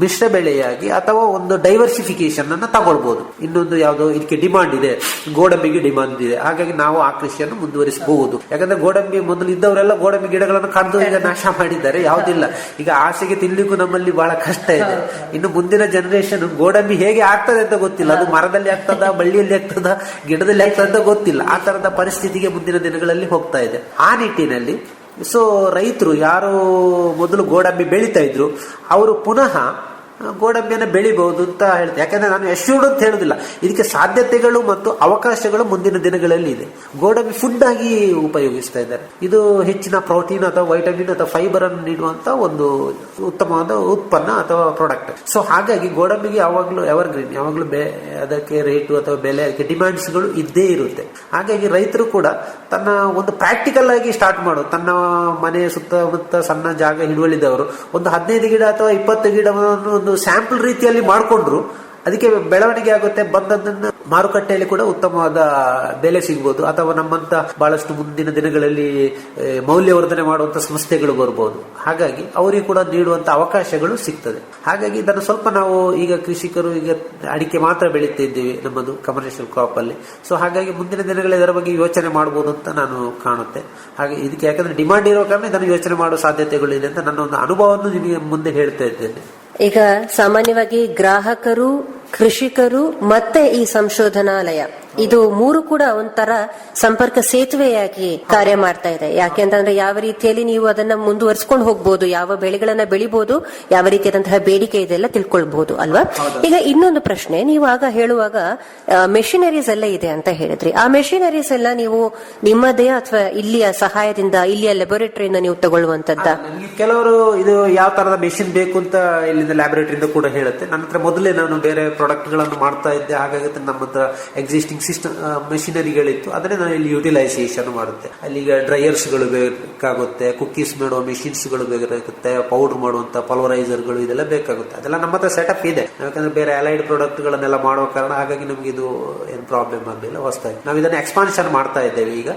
ಮಿಶ್ರ ಬೆಳೆಯಾಗಿ ಅಥವಾ ಒಂದು ಡೈವರ್ಸಿಫಿಕೇಶನ್ ಅನ್ನ ತಗೊಳ್ಬಹುದು. ಇನ್ನೊಂದು ಯಾವ್ದೋ ಇದಕ್ಕೆ ಡಿಮಾಂಡ್ ಇದೆ, ಗೋಡಂಬಿಗೆ ಡಿಮಾಂಡ್ ಇದೆ, ಹಾಗಾಗಿ ನಾವು ಆ ಕೃಷಿಯನ್ನು ಮುಂದುವರಿಸಬಹುದು. ಯಾಕಂದ್ರೆ ಗೋಡಂಬಿ ಮೊದಲು ಇದ್ದವರೆಲ್ಲ ಗೋಡಂಬಿ ಗಿಡಗಳನ್ನು ಕಡ್ದು ಈಗ ನಾಶ ಮಾಡಿದ್ದಾರೆ, ಯಾವುದಿಲ್ಲ. ಈಗ ಆಸೆಗೆ ತಿನ್ಲಿಕ್ಕೂ ನಮ್ಮಲ್ಲಿ ಬಹಳ ಕಷ್ಟ ಇದೆ. ಇನ್ನು ಮುಂದಿನ ಜನರೇಷನ್ ಗೋಡಂಬಿ ಹೇಗೆ ಆಗ್ತದೆ ಅಂತ ಗೊತ್ತಿಲ್ಲ. ಅದು ಮರದಲ್ಲಿ ಆಗ್ತದ, ಬಳ್ಳಿಯಲ್ಲಿ ಆಗ್ತದ, ಗಿಡದಲ್ಲಿ ಆಗ್ತದ ಅಂತ ಗೊತ್ತಿಲ್ಲ. ಆ ತರದ ಪರಿಸ್ಥಿತಿಗೆ ಮುಂದಿನ ದಿನಗಳಲ್ಲಿ ಹೋಗ್ತಾ ಇದೆ. ಆ ನಿಟ್ಟಿನಲ್ಲಿ ರೈತರು ಯಾರು ಮೊದಲು ಗೋಡಂಬಿ ಬೆಳೀತಾ ಇದ್ರು ಅವರು ಪುನಃ ಗೋಡಂಬಿಯನ್ನು ಬೆಳಿಬಹುದು ಅಂತ ಹೇಳ್ತಾರೆ. ಯಾಕಂದ್ರೆ ನಾನು ಎಶ್ಯೂರ್ಡ್ ಅಂತ ಹೇಳುದಿಲ್ಲ, ಇದಕ್ಕೆ ಸಾಧ್ಯತೆಗಳು ಮತ್ತು ಅವಕಾಶಗಳು ಮುಂದಿನ ದಿನಗಳಲ್ಲಿ ಇದೆ. ಗೋಡಂಬಿ ಫುಡ್ ಆಗಿ ಉಪಯೋಗಿಸ್ತಾ ಇದ್ದಾರೆ. ಇದು ಹೆಚ್ಚಿನ ಪ್ರೋಟೀನ್ ಅಥವಾ ವೈಟಮಿನ್ ಅಥವಾ ಫೈಬರ್ ಅನ್ನು ನೀಡುವಂತ ಒಂದು ಉತ್ತಮವಾದ ಉತ್ಪನ್ನ ಅಥವಾ ಪ್ರಾಡಕ್ಟ್. ಹಾಗಾಗಿ ಗೋಡಂಬಿಗೆ ಯಾವಾಗಲೂ ಎವರ್ ಗ್ರೀನ್, ಯಾವಾಗಲೂ ಅದಕ್ಕೆ ರೇಟು ಅಥವಾ ಬೆಲೆ, ಅದಕ್ಕೆ ಡಿಮ್ಯಾಂಡ್ಸ್ಗಳು ಇದ್ದೇ ಇರುತ್ತೆ. ಹಾಗಾಗಿ ರೈತರು ಕೂಡ ತನ್ನ ಒಂದು ಪ್ರಾಕ್ಟಿಕಲ್ ಆಗಿ ಸ್ಟಾರ್ಟ್ ಮಾಡೋದು. ತನ್ನ ಮನೆಯ ಸುತ್ತಮುತ್ತ ಸಣ್ಣ ಜಾಗ ಹಿಡುವಳಿದವರು ಒಂದು 15 ಗಿಡ ಅಥವಾ 20 ಗಿಡವನ್ನು ಒಂದು ಸ್ಯಾಂಪಲ್ ರೀತಿಯಲ್ಲಿ ಮಾಡಿಕೊಂಡ್ರು ಅದಕ್ಕೆ ಬೆಳವಣಿಗೆ ಆಗುತ್ತೆ. ಬಂದದನ್ನ ಮಾರುಕಟ್ಟೆಯಲ್ಲಿ ಕೂಡ ಉತ್ತಮವಾದ ಬೆಲೆ ಸಿಗಬಹುದು. ಅಥವಾ ನಮ್ಮಂತ ಬಹಳಷ್ಟು ಮುಂದಿನ ದಿನಗಳಲ್ಲಿ ಮೌಲ್ಯವರ್ಧನೆ ಮಾಡುವಂತ ಸಂಸ್ಥೆಗಳು ಬರಬಹುದು. ಹಾಗಾಗಿ ಅವರಿಗೆ ಕೂಡ ನೀಡುವಂತ ಅವಕಾಶಗಳು ಸಿಗ್ತದೆ. ಹಾಗಾಗಿ ಇದನ್ನು ಸ್ವಲ್ಪ ನಾವು ಈಗ ಕೃಷಿಕರು ಈಗ ಅಡಿಕೆ ಮಾತ್ರ ಬೆಳೀತಾ ಇದ್ದೀವಿ ನಮ್ಮದು ಕಮರ್ಷಿಯಲ್ ಕ್ರಾಪ್ ಅಲ್ಲಿ. ಹಾಗಾಗಿ ಮುಂದಿನ ದಿನಗಳಲ್ಲಿ ಇದರ ಬಗ್ಗೆ ಯೋಚನೆ ಮಾಡಬಹುದು ಅಂತ ನಾನು ಕಾಣುತ್ತೆ. ಹಾಗೆ ಇದಕ್ಕೆ ಯಾಕಂದ್ರೆ ಡಿಮಾಂಡ್ ಇರೋ ಕಾರಣ ಇದನ್ನು ಯೋಚನೆ ಮಾಡುವ ಸಾಧ್ಯತೆಗಳು ಇದೆ ಅಂತ ನನ್ನ ಒಂದು ಅನುಭವವನ್ನು ನಿಮಗೆ ಮುಂದೆ ಹೇಳ್ತಾ ಇದ್ದೇನೆ. ಈಗ ಸಾಮಾನ್ಯವಾಗಿ ಗ್ರಾಹಕರು, ಕೃಷಿಕರು ಮತ್ತೆ ಈ ಸಂಶೋಧನಾಲಯ ಇದು ಮೂರು ಕೂಡ ಒಂಥರ ಸಂಪರ್ಕ ಸೇತುವೆಯಾಗಿ ಕಾರ್ಯ ಮಾಡ್ತಾ ಇದೆ. ಯಾಕೆಂತಂದ್ರೆ ಯಾವ ರೀತಿಯಲ್ಲಿ ನೀವು ಅದನ್ನ ಮುಂದುವರಿಸಿಕೊಂಡು ಹೋಗ್ಬೋದು, ಯಾವ ಬೆಳೆಗಳನ್ನ ಬೆಳಿಬಹುದು, ಯಾವ ರೀತಿಯಾದಂತಹ ಬೇಡಿಕೆ ಇದೆಲ್ಲ ತಿಳ್ಕೊಳ್ಬಹುದು ಅಲ್ವಾ. ಈಗ ಇನ್ನೊಂದು ಪ್ರಶ್ನೆ, ನೀವು ಆಗ ಹೇಳುವಾಗ ಮೆಷಿನರೀಸ್ ಎಲ್ಲ ಇದೆ ಅಂತ ಹೇಳಿದ್ರಿ. ಆ ಮೆಷಿನರೀಸ್ ಎಲ್ಲ ನೀವು ನಿಮ್ಮದೇ ಅಥವಾ ಇಲ್ಲಿಯ ಸಹಾಯದಿಂದ, ಇಲ್ಲಿಯ ಲ್ಯಾಬೊರೇಟರಿಯಿಂದ ನೀವು ತಗೊಳ್ಳುವಂತದ್ದ? ಕೆಲವರು ಇದು ಯಾವ ತರದ ಮೆಷಿನ್ ಬೇಕು ಅಂತ ಇಲ್ಲಿಂದ ಲ್ಯಾಬೊರೇಟರಿಯಿಂದ ಕೂಡ ಹೇಳುತ್ತೆ. ನನ್ನ ಹತ್ರ ಮೊದಲೇ ನಾನು ಬೇರೆ ಪ್ರಾಡಕ್ಟ್ ಗಳನ್ನು ಮಾಡ್ತಾ ಇದ್ದೆ. ಹಾಗಾಗಿ ನಮ್ಮ ಹತ್ರ ಎಕ್ಸಿಸ್ಟಿಂಗ್ ಸಿಸ್ಟಮ್ ಮೆಷಿನರಿಗಳಿತ್ತು, ಅದನ್ನೇ ನಾನು ಇಲ್ಲಿ ಯುಟಿಲೈಸೇಷನ್ ಮಾಡುತ್ತೆ. ಅಲ್ಲಿ ಈಗ ಡ್ರೈಯರ್ಸ್ ಗಳು ಬೇಕಾಗುತ್ತೆ, ಕುಕ್ಕೀಸ್ ಮಾಡುವ ಮೆಷಿನ್ಸ್ ಗಳು ಬೇಕಾಗುತ್ತೆ, ಪೌಡರ್ ಮಾಡುವಂತ ಪಲ್ವರೈಸರ್ ಗಳು ಇದೆಲ್ಲ ಬೇಕಾಗುತ್ತೆ. ಅದೆಲ್ಲ ನಮ್ಮ ಹತ್ರ ಸೆಟಪ್ ಇದೆ. ಯಾಕಂದ್ರೆ ಬೇರೆ ಅಲೈಡ್ ಪ್ರಾಡಕ್ಟ್ ಗಳನ್ನೆಲ್ಲ ಮಾಡುವ ಕಾರಣ ಹಾಗಾಗಿ ನಮ್ಗೆ ಇದು ಏನು ಪ್ರಾಬ್ಲಮ್ ಆಗಲಿಲ್ಲ. ಹೊಸದಾಗಿ ನಾವು ಇದನ್ನ ಎಕ್ಸ್ಪಾನ್ಷನ್ ಮಾಡ್ತಾ ಇದ್ದೇವೆ. ಈಗ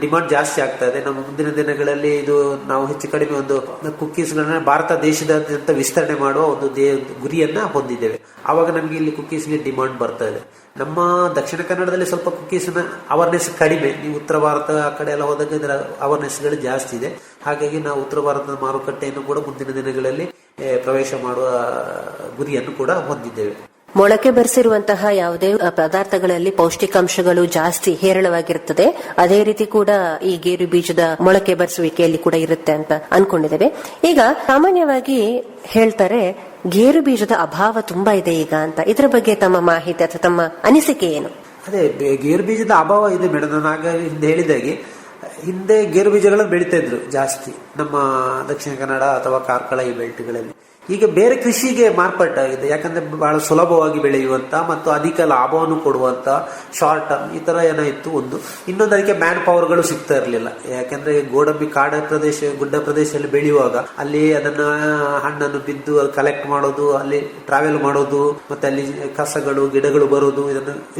ಡಿಮಾಂಡ್ ಜಾಸ್ತಿ ಆಗ್ತಾ ಇದೆ. ನಮ್ಮ ಮುಂದಿನ ದಿನಗಳಲ್ಲಿ ಇದು ನಾವು ಹೆಚ್ಚು ಕಡಿಮೆ ಒಂದು ಕುಕ್ಕೀಸ್ ಗಳನ್ನ ಭಾರತ ದೇಶದಾದ್ಯಂತ ವಿಸ್ತರಣೆ ಮಾಡುವ ಒಂದು ಗುರಿಯನ್ನ ಹೊಂದಿದ್ದೇವೆ. ಆವಾಗ ನಮ್ಗೆ ಇಲ್ಲಿ ಕುಕ್ಕೀಸ್ಗೆ ಡಿಮಾಂಡ್ ಬರ್ತಾ ಇದೆ. ನಮ್ಮ ದಕ್ಷಿಣ ಕನ್ನಡದಲ್ಲಿ ಸ್ವಲ್ಪ ಕುಕ್ಕೀಸ್ನ ಅವೇರ್ನೆಸ್ ಕಡಿಮೆ. ನೀವು ಉತ್ತರ ಭಾರತ ಆ ಕಡೆ ಎಲ್ಲ ಹೋದಾಗ ಇದರ ಅವೇರ್ನೆಸ್ಗಳು ಜಾಸ್ತಿ ಇದೆ. ಹಾಗಾಗಿ ನಾವು ಉತ್ತರ ಭಾರತದ ಮಾರುಕಟ್ಟೆಯನ್ನು ಕೂಡ ಮುಂದಿನ ದಿನಗಳಲ್ಲಿ ಪ್ರವೇಶ ಮಾಡುವ ಗುರಿಯನ್ನು ಕೂಡ ಹೊಂದಿದ್ದೇವೆ. ಮೊಳಕೆ ಬರೆಸಿರುವಂತಹ ಯಾವುದೇ ಪದಾರ್ಥಗಳಲ್ಲಿ ಪೌಷ್ಟಿಕಾಂಶಗಳು ಜಾಸ್ತಿ ಹೇರಳವಾಗಿರುತ್ತದೆ. ಅದೇ ರೀತಿ ಕೂಡ ಈ ಗೇರು ಬೀಜದ ಮೊಳಕೆ ಬರೆಸುವಿಕೆಯಲ್ಲಿ ಕೂಡ ಇರುತ್ತೆ ಅಂತ ಅನ್ಕೊಂಡಿದ್ದೇವೆ. ಈಗ ಸಾಮಾನ್ಯವಾಗಿ ಹೇಳ್ತಾರೆ ಗೇರು ಬೀಜದ ಅಭಾವ ತುಂಬಾ ಇದೆ ಈಗ ಅಂತ. ಇದರ ಬಗ್ಗೆ ತಮ್ಮ ಮಾಹಿತಿ ಅಥವಾ ತಮ್ಮ ಅನಿಸಿಕೆ ಏನು? ಅದೇ ಗೇರು ಬೀಜದ ಅಭಾವ ಇದೆ ಮೇಡಮ್. ನಾನು ಆಗ ಹಿಂದೆ ಹೇಳಿದಾಗೆ ಹಿಂದೆ ಗೇರು ಬೀಜಗಳನ್ನು ಬೆಳೀತಾ ಇದ್ರು ಜಾಸ್ತಿ ನಮ್ಮ ದಕ್ಷಿಣ ಕನ್ನಡ ಅಥವಾ ಕಾರ್ಕಳ ಈ ಬೆಲ್ಟ್ಗಳಲ್ಲಿ. ಈಗ ಬೇರೆ ಕೃಷಿಗೆ ಮಾರ್ಪಾಟಾಗಿದೆ. ಯಾಕಂದ್ರೆ ಬಹಳ ಸುಲಭವಾಗಿ ಬೆಳೆಯುವಂತ ಮತ್ತು ಅಧಿಕ ಲಾಭವನ್ನು ಕೊಡುವಂತ ಶಾರ್ಟ್ ಟರ್ಮ್ ಈ ತರ ಏನಾಯ್ತು. ಇನ್ನೊಂದು ಅದಕ್ಕೆ ಮ್ಯಾನ್ ಪವರ್ಗಳು ಸಿಗ್ತಾ ಇರಲಿಲ್ಲ. ಯಾಕಂದ್ರೆ ಗೋಡಂಬಿ ಕಾಡ ಪ್ರದೇಶ, ಗುಡ್ಡ ಪ್ರದೇಶದಲ್ಲಿ ಬೆಳೆಯುವಾಗ ಅಲ್ಲಿ ಅದನ್ನ ಹಣ್ಣನ್ನು ಬಿದ್ದು ಕಲೆಕ್ಟ್ ಮಾಡೋದು, ಅಲ್ಲಿ ಟ್ರಾವೆಲ್ ಮಾಡೋದು, ಮತ್ತೆ ಅಲ್ಲಿ ಕಸಗಳು ಗಿಡಗಳು ಬರೋದು,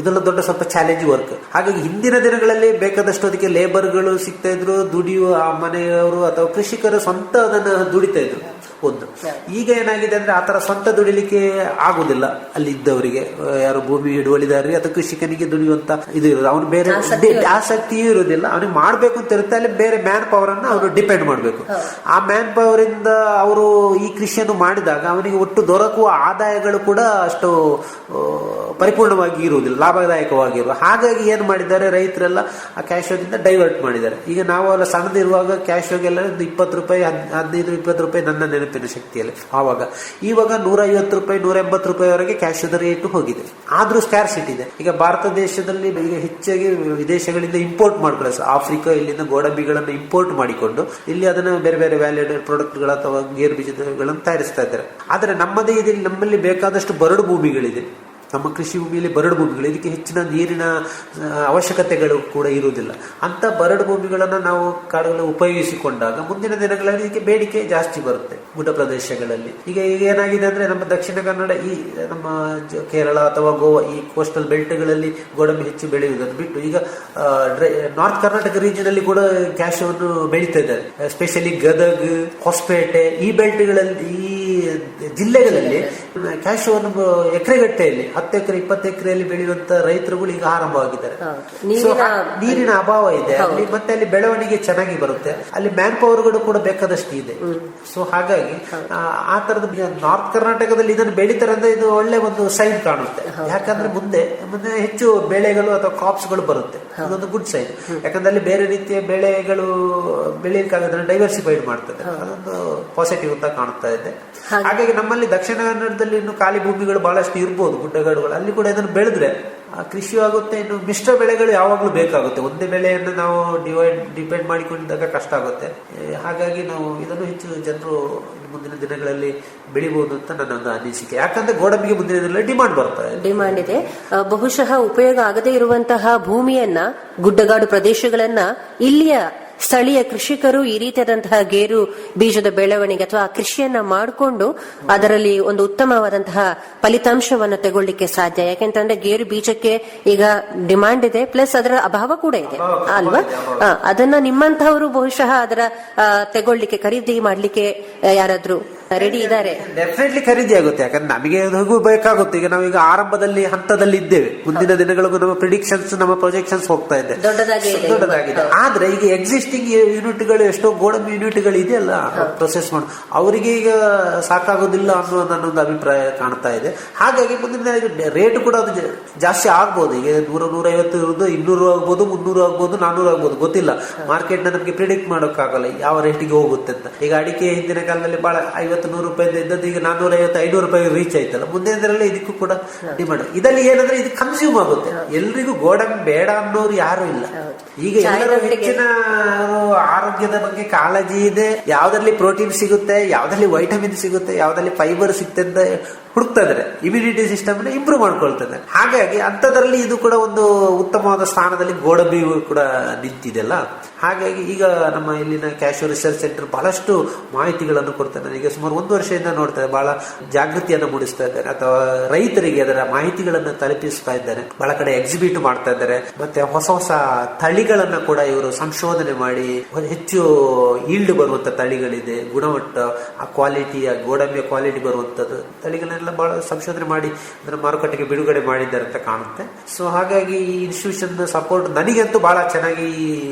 ಇದೆಲ್ಲ ದೊಡ್ಡ ಸ್ವಲ್ಪ ಚಾಲೆಂಜ್ ವರ್ಕ್. ಹಾಗಾಗಿ ಹಿಂದಿನ ದಿನಗಳಲ್ಲಿ ಬೇಕಾದಷ್ಟು ಅದಕ್ಕೆ ಲೇಬರ್ಗಳು ಸಿಗ್ತಾ ಇದ್ರು, ದುಡಿಯುವ ಆ ಮನೆಯವರು ಅಥವಾ ಕೃಷಿಕರು ಸ್ವಂತ ಅದನ್ನ ದುಡಿತಾ ಇದ್ರು. ಈಗ ಏನಾಗಿದೆ ಅಂದ್ರೆ ಆತರ ಸ್ವಂತ ದುಡಿಲಿಕ್ಕೆ ಆಗುದಿಲ್ಲ. ಅಲ್ಲಿ ಇದ್ದವರಿಗೆ, ಯಾರು ಭೂಮಿ ಹಿಡುವಳಿದಾರರಿಗೆ ಅಥವಾ ಕೃಷಿಕನಿಗೆ ದುಡಿಯುವಂತ ಇದು ಇರೋದು, ಅವನು ಬೇರೆ ಆಸಕ್ತಿಯೂ ಇರೋದಿಲ್ಲ. ಅವನಿಗೆ ಮಾಡ್ಬೇಕು ಅಂತ ಇರುತ್ತೆ. ಅಲ್ಲಿ ಬೇರೆ ಮ್ಯಾನ್ ಪವರ್ ಅನ್ನ ಅವನು ಡಿಪೆಂಡ್ ಮಾಡಬೇಕು. ಆ ಮ್ಯಾನ್ ಪವರ್ ಇಂದ ಅವರು ಈ ಕೃಷಿಯನ್ನು ಮಾಡಿದಾಗ ಅವನಿಗೆ ಒಟ್ಟು ದೊರಕುವ ಆದಾಯಗಳು ಕೂಡ ಅಷ್ಟು ಪರಿಪೂರ್ಣವಾಗಿ ಇರುವುದಿಲ್ಲ, ಲಾಭದಾಯಕವಾಗಿರುವ. ಹಾಗಾಗಿ ಏನ್ ಮಾಡಿದ್ದಾರೆ ರೈತರೆಲ್ಲ ಆ ಕ್ಯಾಶೋದಿಂದ ಡೈವರ್ಟ್ ಮಾಡಿದ್ದಾರೆ. ಈಗ ನಾವು ಎಲ್ಲ ಸಣ್ಣದಿರುವಾಗ ಕ್ಯಾಶೋಗೆಲ್ಲ 20 ರೂಪಾಯಿ 15-20 ರೂಪಾಯಿ ನನ್ನ ನೆನಪಿನ ಶಕ್ತಿಯಲ್ಲಿ. ಇವಾಗ 150 ರೂಪಾಯಿ 180 ರೂಪಾಯಿವರೆಗೆ ಕ್ಯಾಶೋದ ರೇಟ್ ಹೋಗಿದೆ. ಆದ್ರೂ ಸ್ಕ್ಯಾರ್ಸಿಟಿ ಇದೆ. ಈಗ ಭಾರತ ದೇಶದಲ್ಲಿ ಈಗ ಹೆಚ್ಚಾಗಿ ವಿದೇಶಗಳಿಂದ ಇಂಪೋರ್ಟ್ ಮಾಡ್ಕೊಳ್ಳಿ, ಆಫ್ರಿಕಾ ಇಲ್ಲಿಂದ ಗೋಡಂಬಿಗಳನ್ನು ಇಂಪೋರ್ಟ್ ಮಾಡಿಕೊಂಡು ಇಲ್ಲಿ ಅದನ್ನ ಬೇರೆ ಬೇರೆ ವ್ಯಾಲ್ಯೂಡ್ ಪ್ರಾಡಕ್ಟ್ಗಳು ಅಥವಾ ಗೇರು ಬೀಜಗಳನ್ನು ತಯಾರಿಸ್ತಾ ಇದ್ದಾರೆ. ಆದ್ರೆ ನಮ್ಮದೇ ಇದೆ, ನಮ್ಮಲ್ಲಿ ಬೇಕಾದಷ್ಟು ಬರಡು ಭೂಮಿಗಳಿದೆ. ನಮ್ಮ ಕೃಷಿ ಭೂಮಿಯಲ್ಲಿ ಬರಡು ಭೂಮಿಗಳು, ಇದಕ್ಕೆ ಹೆಚ್ಚಿನ ನೀರಿನ ಅವಶ್ಯಕತೆಗಳು ಕೂಡ ಇರುವುದಿಲ್ಲ. ಅಂತ ಬರಡು ಭೂಮಿಗಳನ್ನು ನಾವು ಕಾಡುಗಳನ್ನು ಉಪಯೋಗಿಸಿಕೊಂಡಾಗ ಮುಂದಿನ ದಿನಗಳಲ್ಲಿ ಇದಕ್ಕೆ ಬೇಡಿಕೆ ಜಾಸ್ತಿ ಬರುತ್ತೆ ಗುಡ್ಡ ಪ್ರದೇಶಗಳಲ್ಲಿ. ಈಗ ಏನಾಗಿದೆ ಅಂದ್ರೆ ನಮ್ಮ ದಕ್ಷಿಣ ಕನ್ನಡ, ಈ ನಮ್ಮ ಕೇರಳ ಅಥವಾ ಗೋವಾ ಈ ಕೋಸ್ಟಲ್ ಬೆಲ್ಟ್ಗಳಲ್ಲಿ ಗೋಡಂಬಿ ಹೆಚ್ಚು ಬೆಳೆಯುವುದನ್ನು ಬಿಟ್ಟು ಈಗ ನಾರ್ತ್ ಕರ್ನಾಟಕ ರೀಜನ್ ಅಲ್ಲಿ ಕೂಡ ಕ್ಯಾಶೋವನ್ನು ಬೆಳೀತಾ ಇದ್ದಾರೆ. ಎಸ್ಪೆಷಲಿ ಗದಗ್, ಹೊಸಪೇಟೆ ಈ ಬೆಲ್ಟ್ಗಳಲ್ಲಿ, ಈ ಜಿಲ್ಲೆಗಳಲ್ಲಿ ಕ್ಯಾಶುವನ್ನು ಎಕರೆಗಟ್ಟೆಯಲ್ಲಿ 10 ಎಕರೆ 20 ಎಕರೆಯಲ್ಲಿ ಬೆಳೆಯುವಂತ ರೈತರುಗಳು ಈಗ ಆರಂಭವಾಗಿದ್ದಾರೆ. ನೀರಿನ ಅಭಾವ ಇದೆ ಅಲ್ಲಿ, ಮತ್ತೆ ಅಲ್ಲಿ ಬೆಳವಣಿಗೆ ಚೆನ್ನಾಗಿ ಬರುತ್ತೆ, ಅಲ್ಲಿ ಮ್ಯಾನ್ ಪವರ್ಗಳು ಕೂಡ ಬೇಕಾದಷ್ಟು ಇದೆ. ಸೊ ಹಾಗಾಗಿ ಆ ತರದ ನಾರ್ತ್ ಕರ್ನಾಟಕದಲ್ಲಿ ಇದನ್ನು ಬೆಳೀತಾರೆ ಅಂದ್ರೆ ಇದು ಒಳ್ಳೆ ಒಂದು ಸೈನ್ ಕಾಣುತ್ತೆ. ಯಾಕಂದ್ರೆ ಮುಂದೆ ಹೆಚ್ಚು ಬೆಳೆಗಳು ಅಥವಾ ಕ್ರಾಪ್ಸ್ ಗಳು ಬರುತ್ತೆ, ಅದೊಂದು ಗುಡ್ ಸೈನ್. ಯಾಕಂದ್ರೆ ಅಲ್ಲಿ ಬೇರೆ ರೀತಿಯ ಬೆಳೆಗಳು ಬೆಳೆಯಲಿಕ್ಕಾಗೋದನ್ನ ಡೈವರ್ಸಿಫೈಡ್ ಮಾಡ್ತದೆ, ಅದೊಂದು ಪಾಸಿಟಿವ್ ಅಂತ ಕಾಣ್ತಾ ಇದೆ. ಹಾಗಾಗಿ ನಮ್ಮಲ್ಲಿ ದಕ್ಷಿಣ ಕನ್ನಡದಲ್ಲಿ ಇನ್ನು ಖಾಲಿ ಭೂಮಿಗಳು ಬಹಳಷ್ಟು ಇರ್ಬೋದು, ಗುಡ್ಡಗಾಡುಗಳು, ಅಲ್ಲಿ ಕೂಡ ಇದನ್ನು ಬೆಳೆದ್ರೆ ಕೃಷಿ ಆಗುತ್ತೆ. ಇನ್ನು ಮಿಶ್ರ ಬೆಳೆಗಳು ಯಾವಾಗಲೂ ಬೇಕಾಗುತ್ತೆ, ಒಂದೇ ಬೆಳೆಯನ್ನು ನಾವು ಡಿಪೆಂಡ್ ಮಾಡಿಕೊಂಡಿದ್ದಾಗ ಕಷ್ಟ ಆಗುತ್ತೆ. ಹಾಗಾಗಿ ನಾವು ಇದನ್ನು ಹೆಚ್ಚು ಜನರು ಮುಂದಿನ ದಿನಗಳಲ್ಲಿ ಬೆಳಿಬಹುದು ಅಂತ ನನ್ನ ಒಂದು ಅನಿಸಿಕೆ. ಯಾಕಂದ್ರೆ ಗೋಡಂಬಿಗೆ ಮುಂದಿನ ದಿನಗಳಲ್ಲಿ ಡಿಮಾಂಡ್ ಇದೆ. ಬಹುಶಃ ಉಪಯೋಗ ಆಗದೇ ಇರುವಂತಹ ಭೂಮಿಯನ್ನ, ಗುಡ್ಡಗಾಡು ಪ್ರದೇಶಗಳನ್ನ ಇಲ್ಲಿಯ ಸ್ಥಳೀಯ ಕೃಷಿಕರು ಈ ರೀತಿಯಾದಂತಹ ಗೇರು ಬೀಜದ ಬೆಳವಣಿಗೆ ಅಥವಾ ಕೃಷಿಯನ್ನ ಮಾಡಿಕೊಂಡು ಅದರಲ್ಲಿ ಒಂದು ಉತ್ತಮವಾದಂತಹ ಫಲಿತಾಂಶವನ್ನು ತಗೊಳ್ಳಿಕ್ಕೆ ಸಾಧ್ಯ. ಯಾಕೆಂತಂದ್ರೆ ಗೇರು ಬೀಜಕ್ಕೆ ಈಗ ಡಿಮಾಂಡ್ ಇದೆ, ಪ್ಲಸ್ ಅದರ ಅಭಾವ ಕೂಡ ಇದೆ ಅಲ್ವಾ. ಅದನ್ನ ನಿಮ್ಮಂತಹವರು ಬಹುಶಃ ಅದರ ತಗೊಳ್ಳಿಕ್ಕೆ, ಖರೀದಿ ಮಾಡ್ಲಿಕ್ಕೆ ಯಾರಾದ್ರೂ ರೆಡಿ ಇದ್ದಾರೆ? ಡೆಫಿನೆಟ್ಲಿ ಖರೀದಿ ಆಗುತ್ತೆ. ಯಾಕಂದ್ರೆ ನಮಗೆ ಬೇಕಾಗುತ್ತೆ. ಈಗ ನಾವೀಗ ಆರಂಭದಲ್ಲಿ ಹಂತದಲ್ಲಿ ಇದ್ದೇವೆ, ಮುಂದಿನ ದಿನಗಳಿಗೂ ನಮ್ಮ ಪ್ರಿಡಿಕ್ಷನ್ಸ್, ನಮ್ಮ ಪ್ರೊಜೆಕ್ಷನ್ಸ್ ಹೋಗ್ತಾ ಇದೆ, ದೊಡ್ಡದಾಗಿದೆ. ಆದ್ರೆ ಈಗ ಎಕ್ಸಿಸ್ಟಿಂಗ್ ಯೂನಿಟ್ಗಳು ಎಷ್ಟೋ ಗೋಡಂಬಿ ಯೂನಿಟ್ಗಳು ಇದೆಯಲ್ಲ ಪ್ರೊಸೆಸ್ ಮಾಡಿ, ಅವರಿಗೆ ಈಗ ಸಾಕಾಗೋದಿಲ್ಲ ಅನ್ನೋ ನನ್ನೊಂದು ಅಭಿಪ್ರಾಯ ಕಾಣ್ತಾ ಇದೆ. ಹಾಗಾಗಿ ಮುಂದಿನ ರೇಟ್ ಕೂಡ ಅದು ಜಾಸ್ತಿ ಆಗ್ಬೋದು. ಈಗ 100-150 ಇರೋದು 200 ಆಗ್ಬೋದು, 300 ಆಗ್ಬೋದು, 400 ಆಗ್ಬೋದು, ಗೊತ್ತಿಲ್ಲ. ಮಾರ್ಕೆಟ್ ನಮಗೆ ಪ್ರಿಡಿಕ್ಟ್ ಮಾಡೋಕ್ಕಾಗಲ್ಲ ಯಾವ ರೇಟಿಗೆ ಹೋಗುತ್ತೆ ಅಂತ. ಈಗ ಅಡಿಕೆ ಹಿಂದಿನ ಕಾಲದಲ್ಲಿ ಬಹಳ 50-100 ರೂಪಾಯಿ ಇದ್ದದ್ದು ಈಗ 450-500 ರೂಪಾಯಿ ರೀಚ್ ಆಯ್ತಲ್ಲ. ಮುಂದಿನ ದಿನದಲ್ಲಿ ಇದಕ್ಕೂ ಕೂಡ ಡಿಮಾಂಡ್. ಇದರಲ್ಲಿ ಏನಂದ್ರೆ ಇದು ಕನ್ಸ್ಯೂಮ್ ಆಗುತ್ತೆ. ಎಲ್ರಿಗೂ ಗೋಡಂಬಿ ಬೇಡ ಅನ್ನೋರು ಯಾರು ಇಲ್ಲ. ಈಗ ಎಲ್ಲರೂ ಹೆಚ್ಚಿನ ಆರೋಗ್ಯದ ಬಗ್ಗೆ ಕಾಳಜಿ ಇದೆ. ಯಾವ್ದ್ರಲ್ಲಿ ಪ್ರೋಟೀನ್ ಸಿಗುತ್ತೆ, ಯಾವ್ದ್ರಲ್ಲಿ ವೈಟಮಿನ್ ಸಿಗುತ್ತೆ, ಯಾವ್ದ್ರಲ್ಲಿ ಫೈಬರ್ ಸಿಗುತ್ತೆ ಅಂತ ಹುಡುಕ್ತಾ ಇದ್ದಾರೆ. ಇಮ್ಯುನಿಟಿ ಸಿಸ್ಟಮ್ ಇಂಪ್ರೂವ್ ಮಾಡ್ಕೊಳ್ತದೆ. ಹಾಗಾಗಿ ಅಂತದ್ರಲ್ಲಿ ಇದು ಕೂಡ ಒಂದು ಉತ್ತಮವಾದ ಸ್ಥಾನದಲ್ಲಿ ಗೋಡಂಬಿ ಕೂಡ ನಿಂತಿದೆಲ್ಲ. ಹಾಗಾಗಿ ಈಗ ನಮ್ಮ ಇಲ್ಲಿನ ಕ್ಯಾಶು ರಿಸರ್ಚ್ ಸೆಂಟರ್ ಬಹಳಷ್ಟು ಮಾಹಿತಿಗಳನ್ನು ಕೊಡ್ತಾರೆ. ಈಗ ಸುಮಾರು 1 ವರ್ಷದಿಂದ ನೋಡ್ತಾರೆ, ಬಹಳ ಜಾಗೃತಿಯನ್ನು ಮೂಡಿಸ್ತಾ ಇದ್ದಾರೆ, ಅಥವಾ ರೈತರಿಗೆ ಅದರ ಮಾಹಿತಿಗಳನ್ನು ತಲುಪಿಸ್ತಾ ಇದ್ದಾರೆ. ಬಹಳ ಕಡೆ ಎಕ್ಸಿಬಿಟ್ ಮಾಡ್ತಾ ಇದ್ದಾರೆ. ಮತ್ತೆ ಹೊಸ ಹೊಸ ತಳಿಗಳನ್ನ ಕೂಡ ಇವರು ಸಂಶೋಧನೆ ಮಾಡಿ ಹೆಚ್ಚು ಈಲ್ಡ್ ಬರುವಂತ ತಳಿಗಳಿದೆ, ಗುಣಮಟ್ಟ, ಆ ಕ್ವಾಲಿಟಿಯ ಗೋಡಂಬಿಯ ಕ್ವಾಲಿಟಿ ಬರುವಂತದ್ದು ತಳಿಗಳನ್ನೆಲ್ಲ ಬಹಳ ಸಂಶೋಧನೆ ಮಾಡಿ ಅದರ ಮಾರುಕಟ್ಟೆಗೆ ಬಿಡುಗಡೆ ಮಾಡಿದ್ದಾರೆ ಅಂತ ಕಾಣುತ್ತೆ. ಸೊ ಹಾಗಾಗಿ ಈ ಇನ್ಸ್ಟಿಟ್ಯೂಷನ್ ಸಪೋರ್ಟ್ ನನಗಂತೂ ಬಹಳ ಚೆನ್ನಾಗಿ,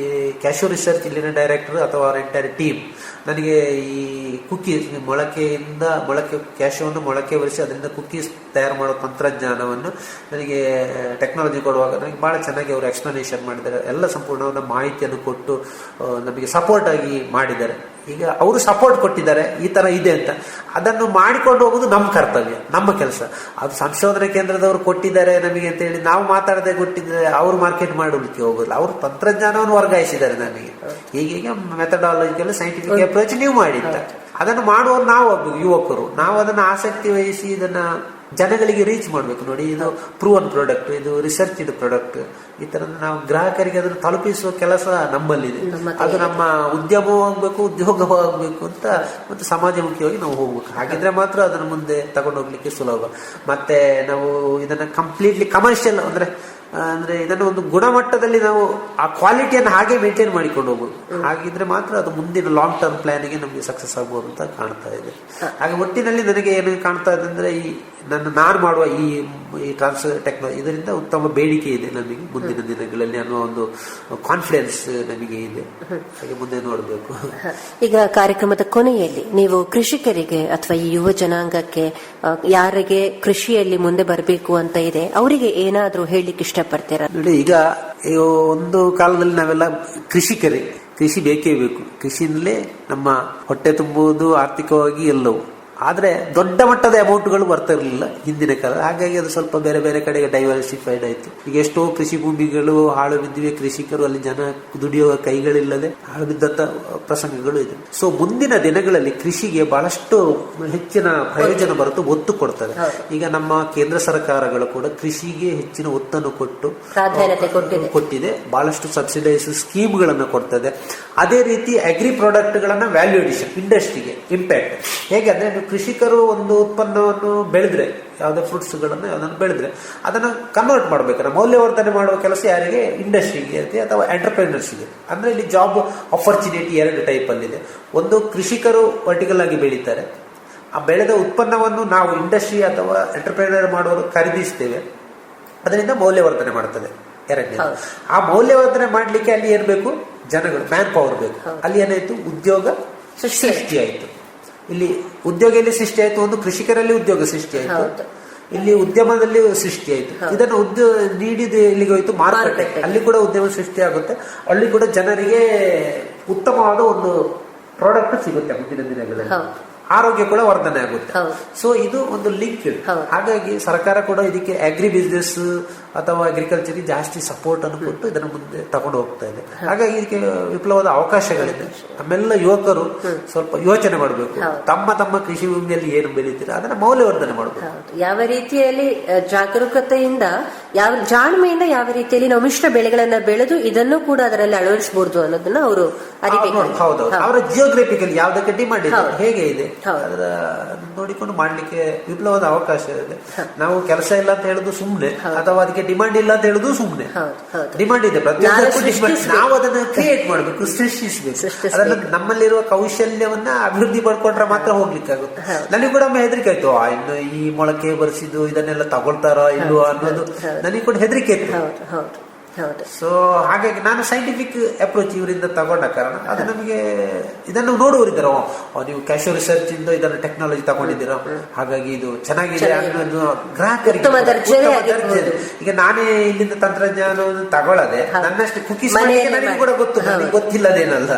ಕ್ಯಾಶು ರಿಸರ್ಚ್ ಇಲ್ಲಿನ ಡೈರೆಕ್ಟರ್ ಅಥವಾ ಅವರ ಎಂಟೈರ್ ಟೀಮ್ ನನಗೆ ಈ ಕುಕೀಸ್ ಮೊಳಕೆ ಕ್ಯಾಶುವನ್ನು ಮೊಳಕೆ ಬರಿಸಿ ಅದರಿಂದ ಕುಕೀಸ್ ತಯಾರು ಮಾಡೋ ತಂತ್ರಜ್ಞಾನವನ್ನು ನನಗೆ ಟೆಕ್ನಾಲಜಿ ಕೊಡುವಾಗ ನನಗೆ ಬಹಳ ಚೆನ್ನಾಗಿ ಅವರು ಎಕ್ಸ್ಪ್ಲನೇಷನ್ ಮಾಡಿದ್ದಾರೆ. ಎಲ್ಲ ಸಂಪೂರ್ಣವಾದ ಮಾಹಿತಿಯನ್ನು ಕೊಟ್ಟು ನಮಗೆ ಸಪೋರ್ಟ್ ಆಗಿ ಮಾಡಿದ್ದಾರೆ. ಈಗ ಅವರು ಸಪೋರ್ಟ್ ಕೊಟ್ಟಿದ್ದಾರೆ, ಈ ತರ ಇದೆ ಅಂತ. ಅದನ್ನು ಮಾಡಿಕೊಂಡು ಹೋಗುದು ನಮ್ಮ ಕರ್ತವ್ಯ, ನಮ್ಮ ಕೆಲಸ. ಅದು ಸಂಶೋಧನಾ ಕೇಂದ್ರದವರು ಕೊಟ್ಟಿದ್ದಾರೆ ನಮಗೆ ಅಂತ ಹೇಳಿ ನಾವು ಮಾತಾಡದೆ ಕೊಟ್ಟಿದ್ದಾರೆ, ಅವರು ಮಾರ್ಕೆಟ್ ಮಾಡಲಿಕ್ಕೆ ಹೋಗೋದಿಲ್ಲ. ಅವರು ತಂತ್ರಜ್ಞಾನವನ್ನು ವರ್ಗಾಯಿಸಿದ್ದಾರೆ ನಮಗೆ. ಹೀಗೆ ಮೆಥಡಾಲಜಿಕಲ್ ಸೈಂಟಿಫಿಕ್ ಅಪ್ರೋಚ್ ನೀವು ಮಾಡಿದ್ದ, ಅದನ್ನು ಮಾಡುವವರು ನಾವು ಯುವಕರು. ನಾವು ಅದನ್ನು ಆಸಕ್ತಿ ವಹಿಸಿ ಇದನ್ನ ಜನಗಳಿಗೆ ರೀಚ್ ಮಾಡಬೇಕು. ನೋಡಿ, ಇದು ಪ್ರೂವನ್ ಪ್ರಾಡಕ್ಟ್, ಇದು ರಿಸರ್ಚ್ಡ್ ಪ್ರಾಡಕ್ಟ್. ಈ ತರ ನಾವು ಗ್ರಾಹಕರಿಗೆ ಅದನ್ನು ತಲುಪಿಸುವ ಕೆಲಸ ನಮ್ಮಲ್ಲಿದೆ. ಅದು ನಮ್ಮ ಉದ್ಯಮವೂ ಆಗ್ಬೇಕು, ಉದ್ಯೋಗವೂ ಆಗ್ಬೇಕು ಅಂತ, ಮತ್ತು ಸಮಾಜಮುಖಿಯಾಗಿ ನಾವು ಹೋಗ್ಬೇಕು. ಹಾಗಿದ್ರೆ ಮಾತ್ರ ಅದನ್ನು ಮುಂದೆ ತಗೊಂಡೋಗ್ಲಿಕ್ಕೆ ಸುಲಭ. ಮತ್ತೆ ನಾವು ಇದನ್ನ ಕಂಪ್ಲೀಟ್ಲಿ ಕಮರ್ಷಿಯಲ್ ಅಂದ್ರೆ ಇದನ್ನು ಒಂದು ಗುಣಮಟ್ಟದಲ್ಲಿ ನಾವು ಆ ಕ್ವಾಲಿಟಿಯನ್ನು ಹಾಗೆ ಮೇಂಟೈನ್ ಮಾಡಿಕೊಂಡು ಹೋಗ್ಬೋದು. ಹಾಗಿದ್ರೆ ಮಾತ್ರ ಅದು ಮುಂದಿನ ಲಾಂಗ್ ಟರ್ಮ್ ಪ್ಲಾನಿಗೆ ನಮಗೆ ಸಕ್ಸಸ್ ಆಗ್ಬೋದು ಅಂತ ಕಾಣ್ತಾ ಇದೆ. ಹಾಗೆ ಒಟ್ಟಿನಲ್ಲಿ ನನಗೆ ಏನು ಕಾಣ್ತಾ ಇದೆ ಅಂದ್ರೆ, ನಾನು ಮಾಡುವ ಈ ಟ್ರಾನ್ಸ್ಫರ್ ಟೆಕ್ನಾಲಜಿ ಇದರಿಂದ ಉತ್ತಮ ಬೇಡಿಕೆ ಇದೆ ನಮಗೆ ಮುಂದಿನ ದಿನಗಳಲ್ಲಿ ಅನ್ನೋ ಒಂದು ಕಾನ್ಫಿಡೆನ್ಸ್ ನಮಗೆ ಇದೆ. ಹಾಗೆ ಮುಂದೆ ನೋಡಬೇಕು. ಈಗ ಕಾರ್ಯಕ್ರಮದ ಕೊನೆಯಲ್ಲಿ ನೀವು ಕೃಷಿಕರಿಗೆ ಅಥವಾ ಈ ಯುವ ಜನಾಂಗಕ್ಕೆ ಯಾರಿಗೆ ಕೃಷಿಯಲ್ಲಿ ಮುಂದೆ ಬರಬೇಕು ಅಂತ ಇದೆ, ಅವರಿಗೆ ಏನಾದ್ರೂ ಹೇಳಲಿಕ್ಕೆ ಇಷ್ಟಪಡ್ತೀರಾ? ನೋಡಿ, ಈಗ ಒಂದು ಕಾಲದಲ್ಲಿ ನಾವೆಲ್ಲ ಕೃಷಿ ಬೇಕೇ ಬೇಕು. ಕೃಷಿಯಿಂದಲೇ ನಮ್ಮ ಹೊಟ್ಟೆ ತುಂಬುವುದು, ಆರ್ಥಿಕವಾಗಿ ಎಲ್ಲವೂ. ಆದ್ರೆ ದೊಡ್ಡ ಮಟ್ಟದ ಅಮೌಂಟ್ಗಳು ಬರ್ತಾ ಇರಲಿಲ್ಲ ಹಿಂದಿನ ಕಾಲ. ಹಾಗಾಗಿ ಅದು ಸ್ವಲ್ಪ ಬೇರೆ ಬೇರೆ ಕಡೆಗೆ ಡೈವರ್ಸಿಫೈಡ್ ಆಯ್ತು. ಈಗ ಎಷ್ಟೋ ಕೃಷಿ ಭೂಮಿಗಳು ಹಾಳು ಬಿದ್ದಿವೆ, ಕೃಷಿಕರು ಅಲ್ಲಿ ಜನ ದುಡಿಯುವ ಕೈಗಳಿಲ್ಲದೆ ಹಾಳು ಬಿದ್ದಂತ ಪ್ರಸಂಗಗಳು ಇದೆ. ಸೊ ಮುಂದಿನ ದಿನಗಳಲ್ಲಿ ಕೃಷಿಗೆ ಬಹಳಷ್ಟು ಹೆಚ್ಚಿನ ಪ್ರಯೋಜನ ಬರುತ್ತೆ, ಒತ್ತು ಕೊಡ್ತಾರೆ. ಈಗ ನಮ್ಮ ಕೇಂದ್ರ ಸರ್ಕಾರಗಳು ಕೂಡ ಕೃಷಿಗೆ ಹೆಚ್ಚಿನ ಒತ್ತನ್ನು ಕೊಟ್ಟಿದೆ. ಬಹಳಷ್ಟು ಸಬ್ಸಿಡೈಸ್ ಸ್ಕೀಮ್ಗಳನ್ನು ಕೊಡ್ತದೆ. ಅದೇ ರೀತಿ ಅಗ್ರಿ ಪ್ರಾಡಕ್ಟ್ ಗಳನ್ನ ವ್ಯಾಲ್ಯೂ ಅಡಿಷನ್, ಇಂಡಸ್ಟ್ರಿಗೆ ಇಂಪ್ಯಾಕ್ಟ್ ಹೇಗೆ ಅಂದ್ರೆ, ಕೃಷಿಕರು ಒಂದು ಉತ್ಪನ್ನವನ್ನು ಬೆಳೆದ್ರೆ, ಯಾವುದೇ ಫ್ರೂಟ್ಸ್ ಗಳನ್ನು ಯಾವ್ದನ್ನು ಬೆಳೆದ್ರೆ ಅದನ್ನು ಕನ್ವರ್ಟ್ ಮಾಡ್ಬೇಕಾದ್ರೆ ಮೌಲ್ಯವರ್ಧನೆ ಮಾಡುವ ಕೆಲಸ ಯಾರಿಗೆ? ಇಂಡಸ್ಟ್ರಿಗೆ ಅಥವಾ ಎಂಟರ್ಪ್ರೈನರ್ಸ್ಗೆ. ಅಂದ್ರೆ ಇಲ್ಲಿ ಜಾಬ್ ಆಪರ್ಚುನಿಟಿ 2 ಟೈಪ್ ಅಲ್ಲಿದೆ. ಒಂದು, ಕೃಷಿಕರು ವರ್ಟಿಕಲ್ ಆಗಿ ಬೆಳೀತಾರೆ, ಆ ಬೆಳೆದ ಉತ್ಪನ್ನವನ್ನು ನಾವು ಇಂಡಸ್ಟ್ರಿ ಅಥವಾ ಎಂಟರ್ಪ್ರೈನರ್ ಮಾಡೋರು ಖರೀದಿಸ್ತೇವೆ, ಅದರಿಂದ ಮೌಲ್ಯವರ್ಧನೆ ಮಾಡ್ತದೆ. ಎರಡನೇದು, ಆ ಮೌಲ್ಯವರ್ಧನೆ ಮಾಡ್ಲಿಕ್ಕೆ ಅಲ್ಲಿ ಏನ್ ಬೇಕು, ಜನಗಳು, ಮ್ಯಾನ್ ಪವರ್ ಬೇಕು. ಅಲ್ಲಿ ಏನಾಯ್ತು, ಉದ್ಯೋಗ ಸೃಷ್ಟಿ ಆಯ್ತು. ಇಲ್ಲಿ ಉದ್ಯೋಗ ಎಲ್ಲಿ ಸೃಷ್ಟಿ ಆಯ್ತು, ಒಂದು ಕೃಷಿಕರಲ್ಲಿ ಉದ್ಯೋಗ ಸೃಷ್ಟಿ ಆಯ್ತು, ಇಲ್ಲಿ ಉದ್ಯಮದಲ್ಲಿ ಸೃಷ್ಟಿ ಆಯ್ತು. ಇದನ್ನು ನೀಡಿದ ಇಲ್ಲಿಗೆ ಹೋಯ್ತು ಮಾರುಕಟ್ಟೆ, ಅಲ್ಲಿ ಕೂಡ ಉದ್ಯಮ ಸೃಷ್ಟಿ ಆಗುತ್ತೆ. ಅಲ್ಲಿ ಕೂಡ ಜನರಿಗೆ ಉತ್ತಮವಾದ ಒಂದು ಪ್ರಾಡಕ್ಟ್ ಸಿಗುತ್ತೆ ಮುಂದಿನ ದಿನಗಳಲ್ಲಿ. ಆರೋಗ್ಯ ಕೂಡ ವರ್ಧನೆ ಆಗುತ್ತೆ. ಸೊ ಇದು ಒಂದು ಲಿಂಕ್. ಹಾಗಾಗಿ ಸರ್ಕಾರ ಕೂಡ ಇದಕ್ಕೆ ಅಗ್ರಿ ಬಿಸ್ನೆಸ್ ಅಥವಾ ಅಗ್ರಿಕಲ್ಚರ್ ಜಾಸ್ತಿ ಸಪೋರ್ಟ್ ಅನ್ನು ಕೊಟ್ಟು ಇದನ್ನು ಮುಂದೆ ತಗೊಂಡು ಹೋಗ್ತಾ ಇದೆ. ಹಾಗಾಗಿ ಇದಕ್ಕೆ ವಿಪ್ಲವದ ಅವಕಾಶಗಳಿದೆ. ನಮ್ಮೆಲ್ಲ ಯುವಕರು ಸ್ವಲ್ಪ ಯೋಚನೆ ಮಾಡಬೇಕು, ತಮ್ಮ ತಮ್ಮ ಕೃಷಿ ಭೂಮಿಯಲ್ಲಿ ಏನು ಬೆಳೀತೀರಾ ಅದನ್ನ ಮೌಲ್ಯವರ್ಧನೆ ಮಾಡಬೇಕು. ಯಾವ ರೀತಿಯಲ್ಲಿ ಜಾಗರೂಕತೆಯಿಂದ, ಯಾವ ಜಾಣ್ಮೆಯಿಂದ ಯಾವ ರೀತಿಯಲ್ಲಿ ನಾವು ಮಿಶ್ರ ಬೆಳೆಗಳನ್ನ ಬೆಳೆದು ಇದನ್ನು ಕೂಡ ಅದರಲ್ಲಿ ಅಳವಡಿಸಬಹುದು ಅನ್ನೋದನ್ನ ಅವರು ಅರಿಬೇಕು. ಹೌದೌದು, ಅವರ ಜಿಯೋಗ್ರಫಿಕಲ್ ಯಾವ್ದಕ್ಕೆ ಡಿಮಾಂಡ್ ಇದೆ, ಹೇಗೆ ಇದೆ ಅದರ ನೋಡಿಕೊಂಡು ಮಾಡ್ಲಿಕ್ಕೆ ವಿಪ್ಲವದ ಅವಕಾಶ ಇದೆ. ನಾವು ಕೆಲಸ ಇಲ್ಲ ಅಂತ ಹೇಳುದು ಸುಮ್ನೆ, ಅಥವಾ ಅದಕ್ಕೆ ಡಿಮಾಂಡ್ ಇಲ್ಲ ಅಂತ ಹೇಳುದು ಸುಮ್ನೆ. ಡಿಮಾಂಡ್ ಇದೆ, ಪ್ರತಿಯೊಂದಕ್ಕೂ ಡಿಮಾಂಡ್. ನಾವು ಅದನ್ನ ಕ್ರಿಯೇಟ್ ಮಾಡಬೇಕು, ಸೃಷ್ಟಿಸಬೇಕು. ಅದನ್ನ ನಮ್ಮಲ್ಲಿರುವ ಕೌಶಲ್ಯವನ್ನ ಅಭಿವೃದ್ಧಿ ಮಾಡ್ಕೊಂಡ್ರೆ ಮಾತ್ರ ಹೋಗ್ಲಿಕ್ಕಾಗುತ್ತೆ. ನನಗೆ ಕೂಡ ಹೆದರಿಕೆ ಆಯ್ತು, ಇನ್ನು ಈ ಮೊಳಕೆ ಬರಿಸಿದ್ದು ಇದನ್ನೆಲ್ಲ ತಗೊಳ್ತಾರೋ ಇಲ್ವೋ ಅನ್ನೋದು ನನಗೆ ಕೂಡ ಹೆದರಿಕೆ ಇತ್ತು. ಸೊ ಹಾಗಾಗಿ ನಾನು ಸೈಂಟಿಫಿಕ್ ಅಪ್ರೋಚ್ ಇವರಿಂದ ತಗೊಂಡ ಕಾರಣ ಅದು ನಮಗೆ ಇದನ್ನು ನೋಡುವರಿದ್ದಾರೆ, ನೀವು ಕ್ಯಾಶೋ ರಿಸರ್ಚ್ ಇಂದ ಇದನ್ನು ಟೆಕ್ನಾಲಜಿ ತಗೊಂಡಿದ್ದೀರೋ, ಹಾಗಾಗಿ ಇದು ಚೆನ್ನಾಗಿದೆ ಅನ್ನೋದು ಗ್ರಾಹಕರಿಗೆ ದರ್ಜೆ. ಈಗ ನಾನೇ ಇಲ್ಲಿಂದ ತಂತ್ರಜ್ಞಾನವನ್ನು ತಗೊಳ್ಳದೆ ನನ್ನಷ್ಟು ಕುಕೀಸ್ ನನಗೆ ಕೂಡ ಗೊತ್ತಿಲ್ಲದೇನಲ್ಲ.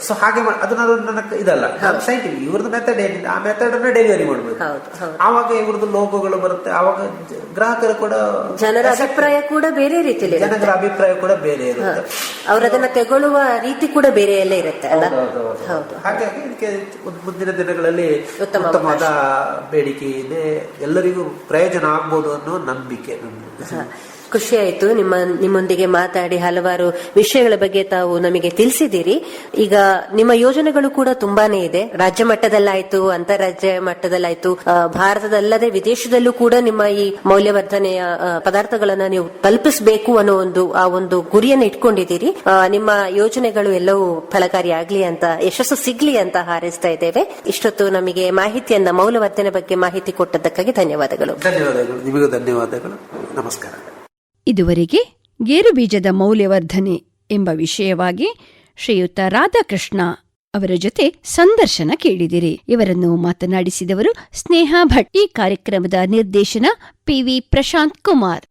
ಸೊ ಹಾಗೆ ಅದು ನನ್ನ ಇದಲ್ಲ, ನಾನು ಸೈಂಟಿಫಿಕ್ ಇವ್ರದ್ದು ಮೆಥಡ್ ಏನಿದೆ ಆ ಮೆಥಡ್ ಅನ್ನ ಡೆಲಿವರಿ ಮಾಡಬೇಕು. ಆವಾಗ ಇವ್ರದ್ದು ಲೋಗೋಗಳು ಬರುತ್ತೆ, ಆವಾಗ ಗ್ರಾಹಕರು ಕೂಡ, ಜನರ ಅಭಿಪ್ರಾಯ ಕೂಡ ಬೇರೆ ರೀತಿಯಲ್ಲಿ, ಜನರ ಅಭಿಪ್ರಾಯ ಕೂಡ ಬೇರೆ ಇರುತ್ತೆ, ಅವರದನ್ನ ತಗೊಳ್ಳುವ ರೀತಿ ಕೂಡ ಬೇರೆ ಎಲ್ಲ ಇರುತ್ತೆ ಅಲ್ಲ. ಹಾಗಾಗಿ ಇದಕ್ಕೆ ಮುಂದಿನ ದಿನಗಳಲ್ಲಿ ಉತ್ತಮವಾದ ಬೇಡಿಕೆ ಇದೆ, ಎಲ್ಲರಿಗೂ ಪ್ರಯೋಜನ ಆಗ್ಬೋದು ಅನ್ನೋ ನಂಬಿಕೆ ನಮ್ದು. ಖುಷಿ ಆಯ್ತು ನಿಮ್ಮೊಂದಿಗೆ ಮಾತಾಡಿ. ಹಲವಾರು ವಿಷಯಗಳ ಬಗ್ಗೆ ತಾವು ನಮಗೆ ತಿಳಿಸಿದ್ದೀರಿ. ಈಗ ನಿಮ್ಮ ಯೋಜನೆಗಳು ಕೂಡ ತುಂಬಾನೇ ಇದೆ, ರಾಜ್ಯ ಮಟ್ಟದಲ್ಲಾಯ್ತು, ಅಂತಾರಾಜ್ಯ ಮಟ್ಟದಲ್ಲಾಯ್ತು, ಭಾರತದಲ್ಲದೆ ವಿದೇಶದಲ್ಲೂ ಕೂಡ ನಿಮ್ಮ ಈ ಮೌಲ್ಯವರ್ಧನೆಯ ಪದಾರ್ಥಗಳನ್ನ ನೀವು ತಲುಪಿಸಬೇಕು ಅನ್ನೋ ಒಂದು ಗುರಿಯನ್ನು ಇಟ್ಕೊಂಡಿದ್ದೀರಿ. ನಿಮ್ಮ ಯೋಜನೆಗಳು ಎಲ್ಲವೂ ಫಲಕಾರಿಯಾಗ್ಲಿ ಅಂತ, ಯಶಸ್ಸು ಸಿಗ್ಲಿ ಅಂತ ಹಾರೈಸ್ತಾ ಇದ್ದೇವೆ. ಇಷ್ಟೊತ್ತು ನಮಗೆ ಮಾಹಿತಿಯನ್ನ, ಮೌಲ್ಯವರ್ಧನೆ ಬಗ್ಗೆ ಮಾಹಿತಿ ಕೊಟ್ಟದ್ದಕ್ಕಾಗಿ ಧನ್ಯವಾದಗಳು. ಧನ್ಯವಾದಗಳು, ನಿಮಗೂ ಧನ್ಯವಾದಗಳು. ನಮಸ್ಕಾರ. ಇದುವರೆಗೆ ಗೇರುಬೀಜದ ಮೌಲ್ಯವರ್ಧನೆ ಎಂಬ ವಿಷಯವಾಗಿ ಶ್ರೀಯುತ ರಾಧಾಕೃಷ್ಣ ಅವರ ಜೊತೆ ಸಂದರ್ಶನ ಕೇಳಿದಿರಿ. ಇವರನ್ನು ಮಾತನಾಡಿಸಿದವರು ಸ್ನೇಹಾ ಭಟ್. ಈ ಕಾರ್ಯಕ್ರಮದ ನಿರ್ದೇಶನ PV ಪ್ರಶಾಂತ್ ಕುಮಾರ್.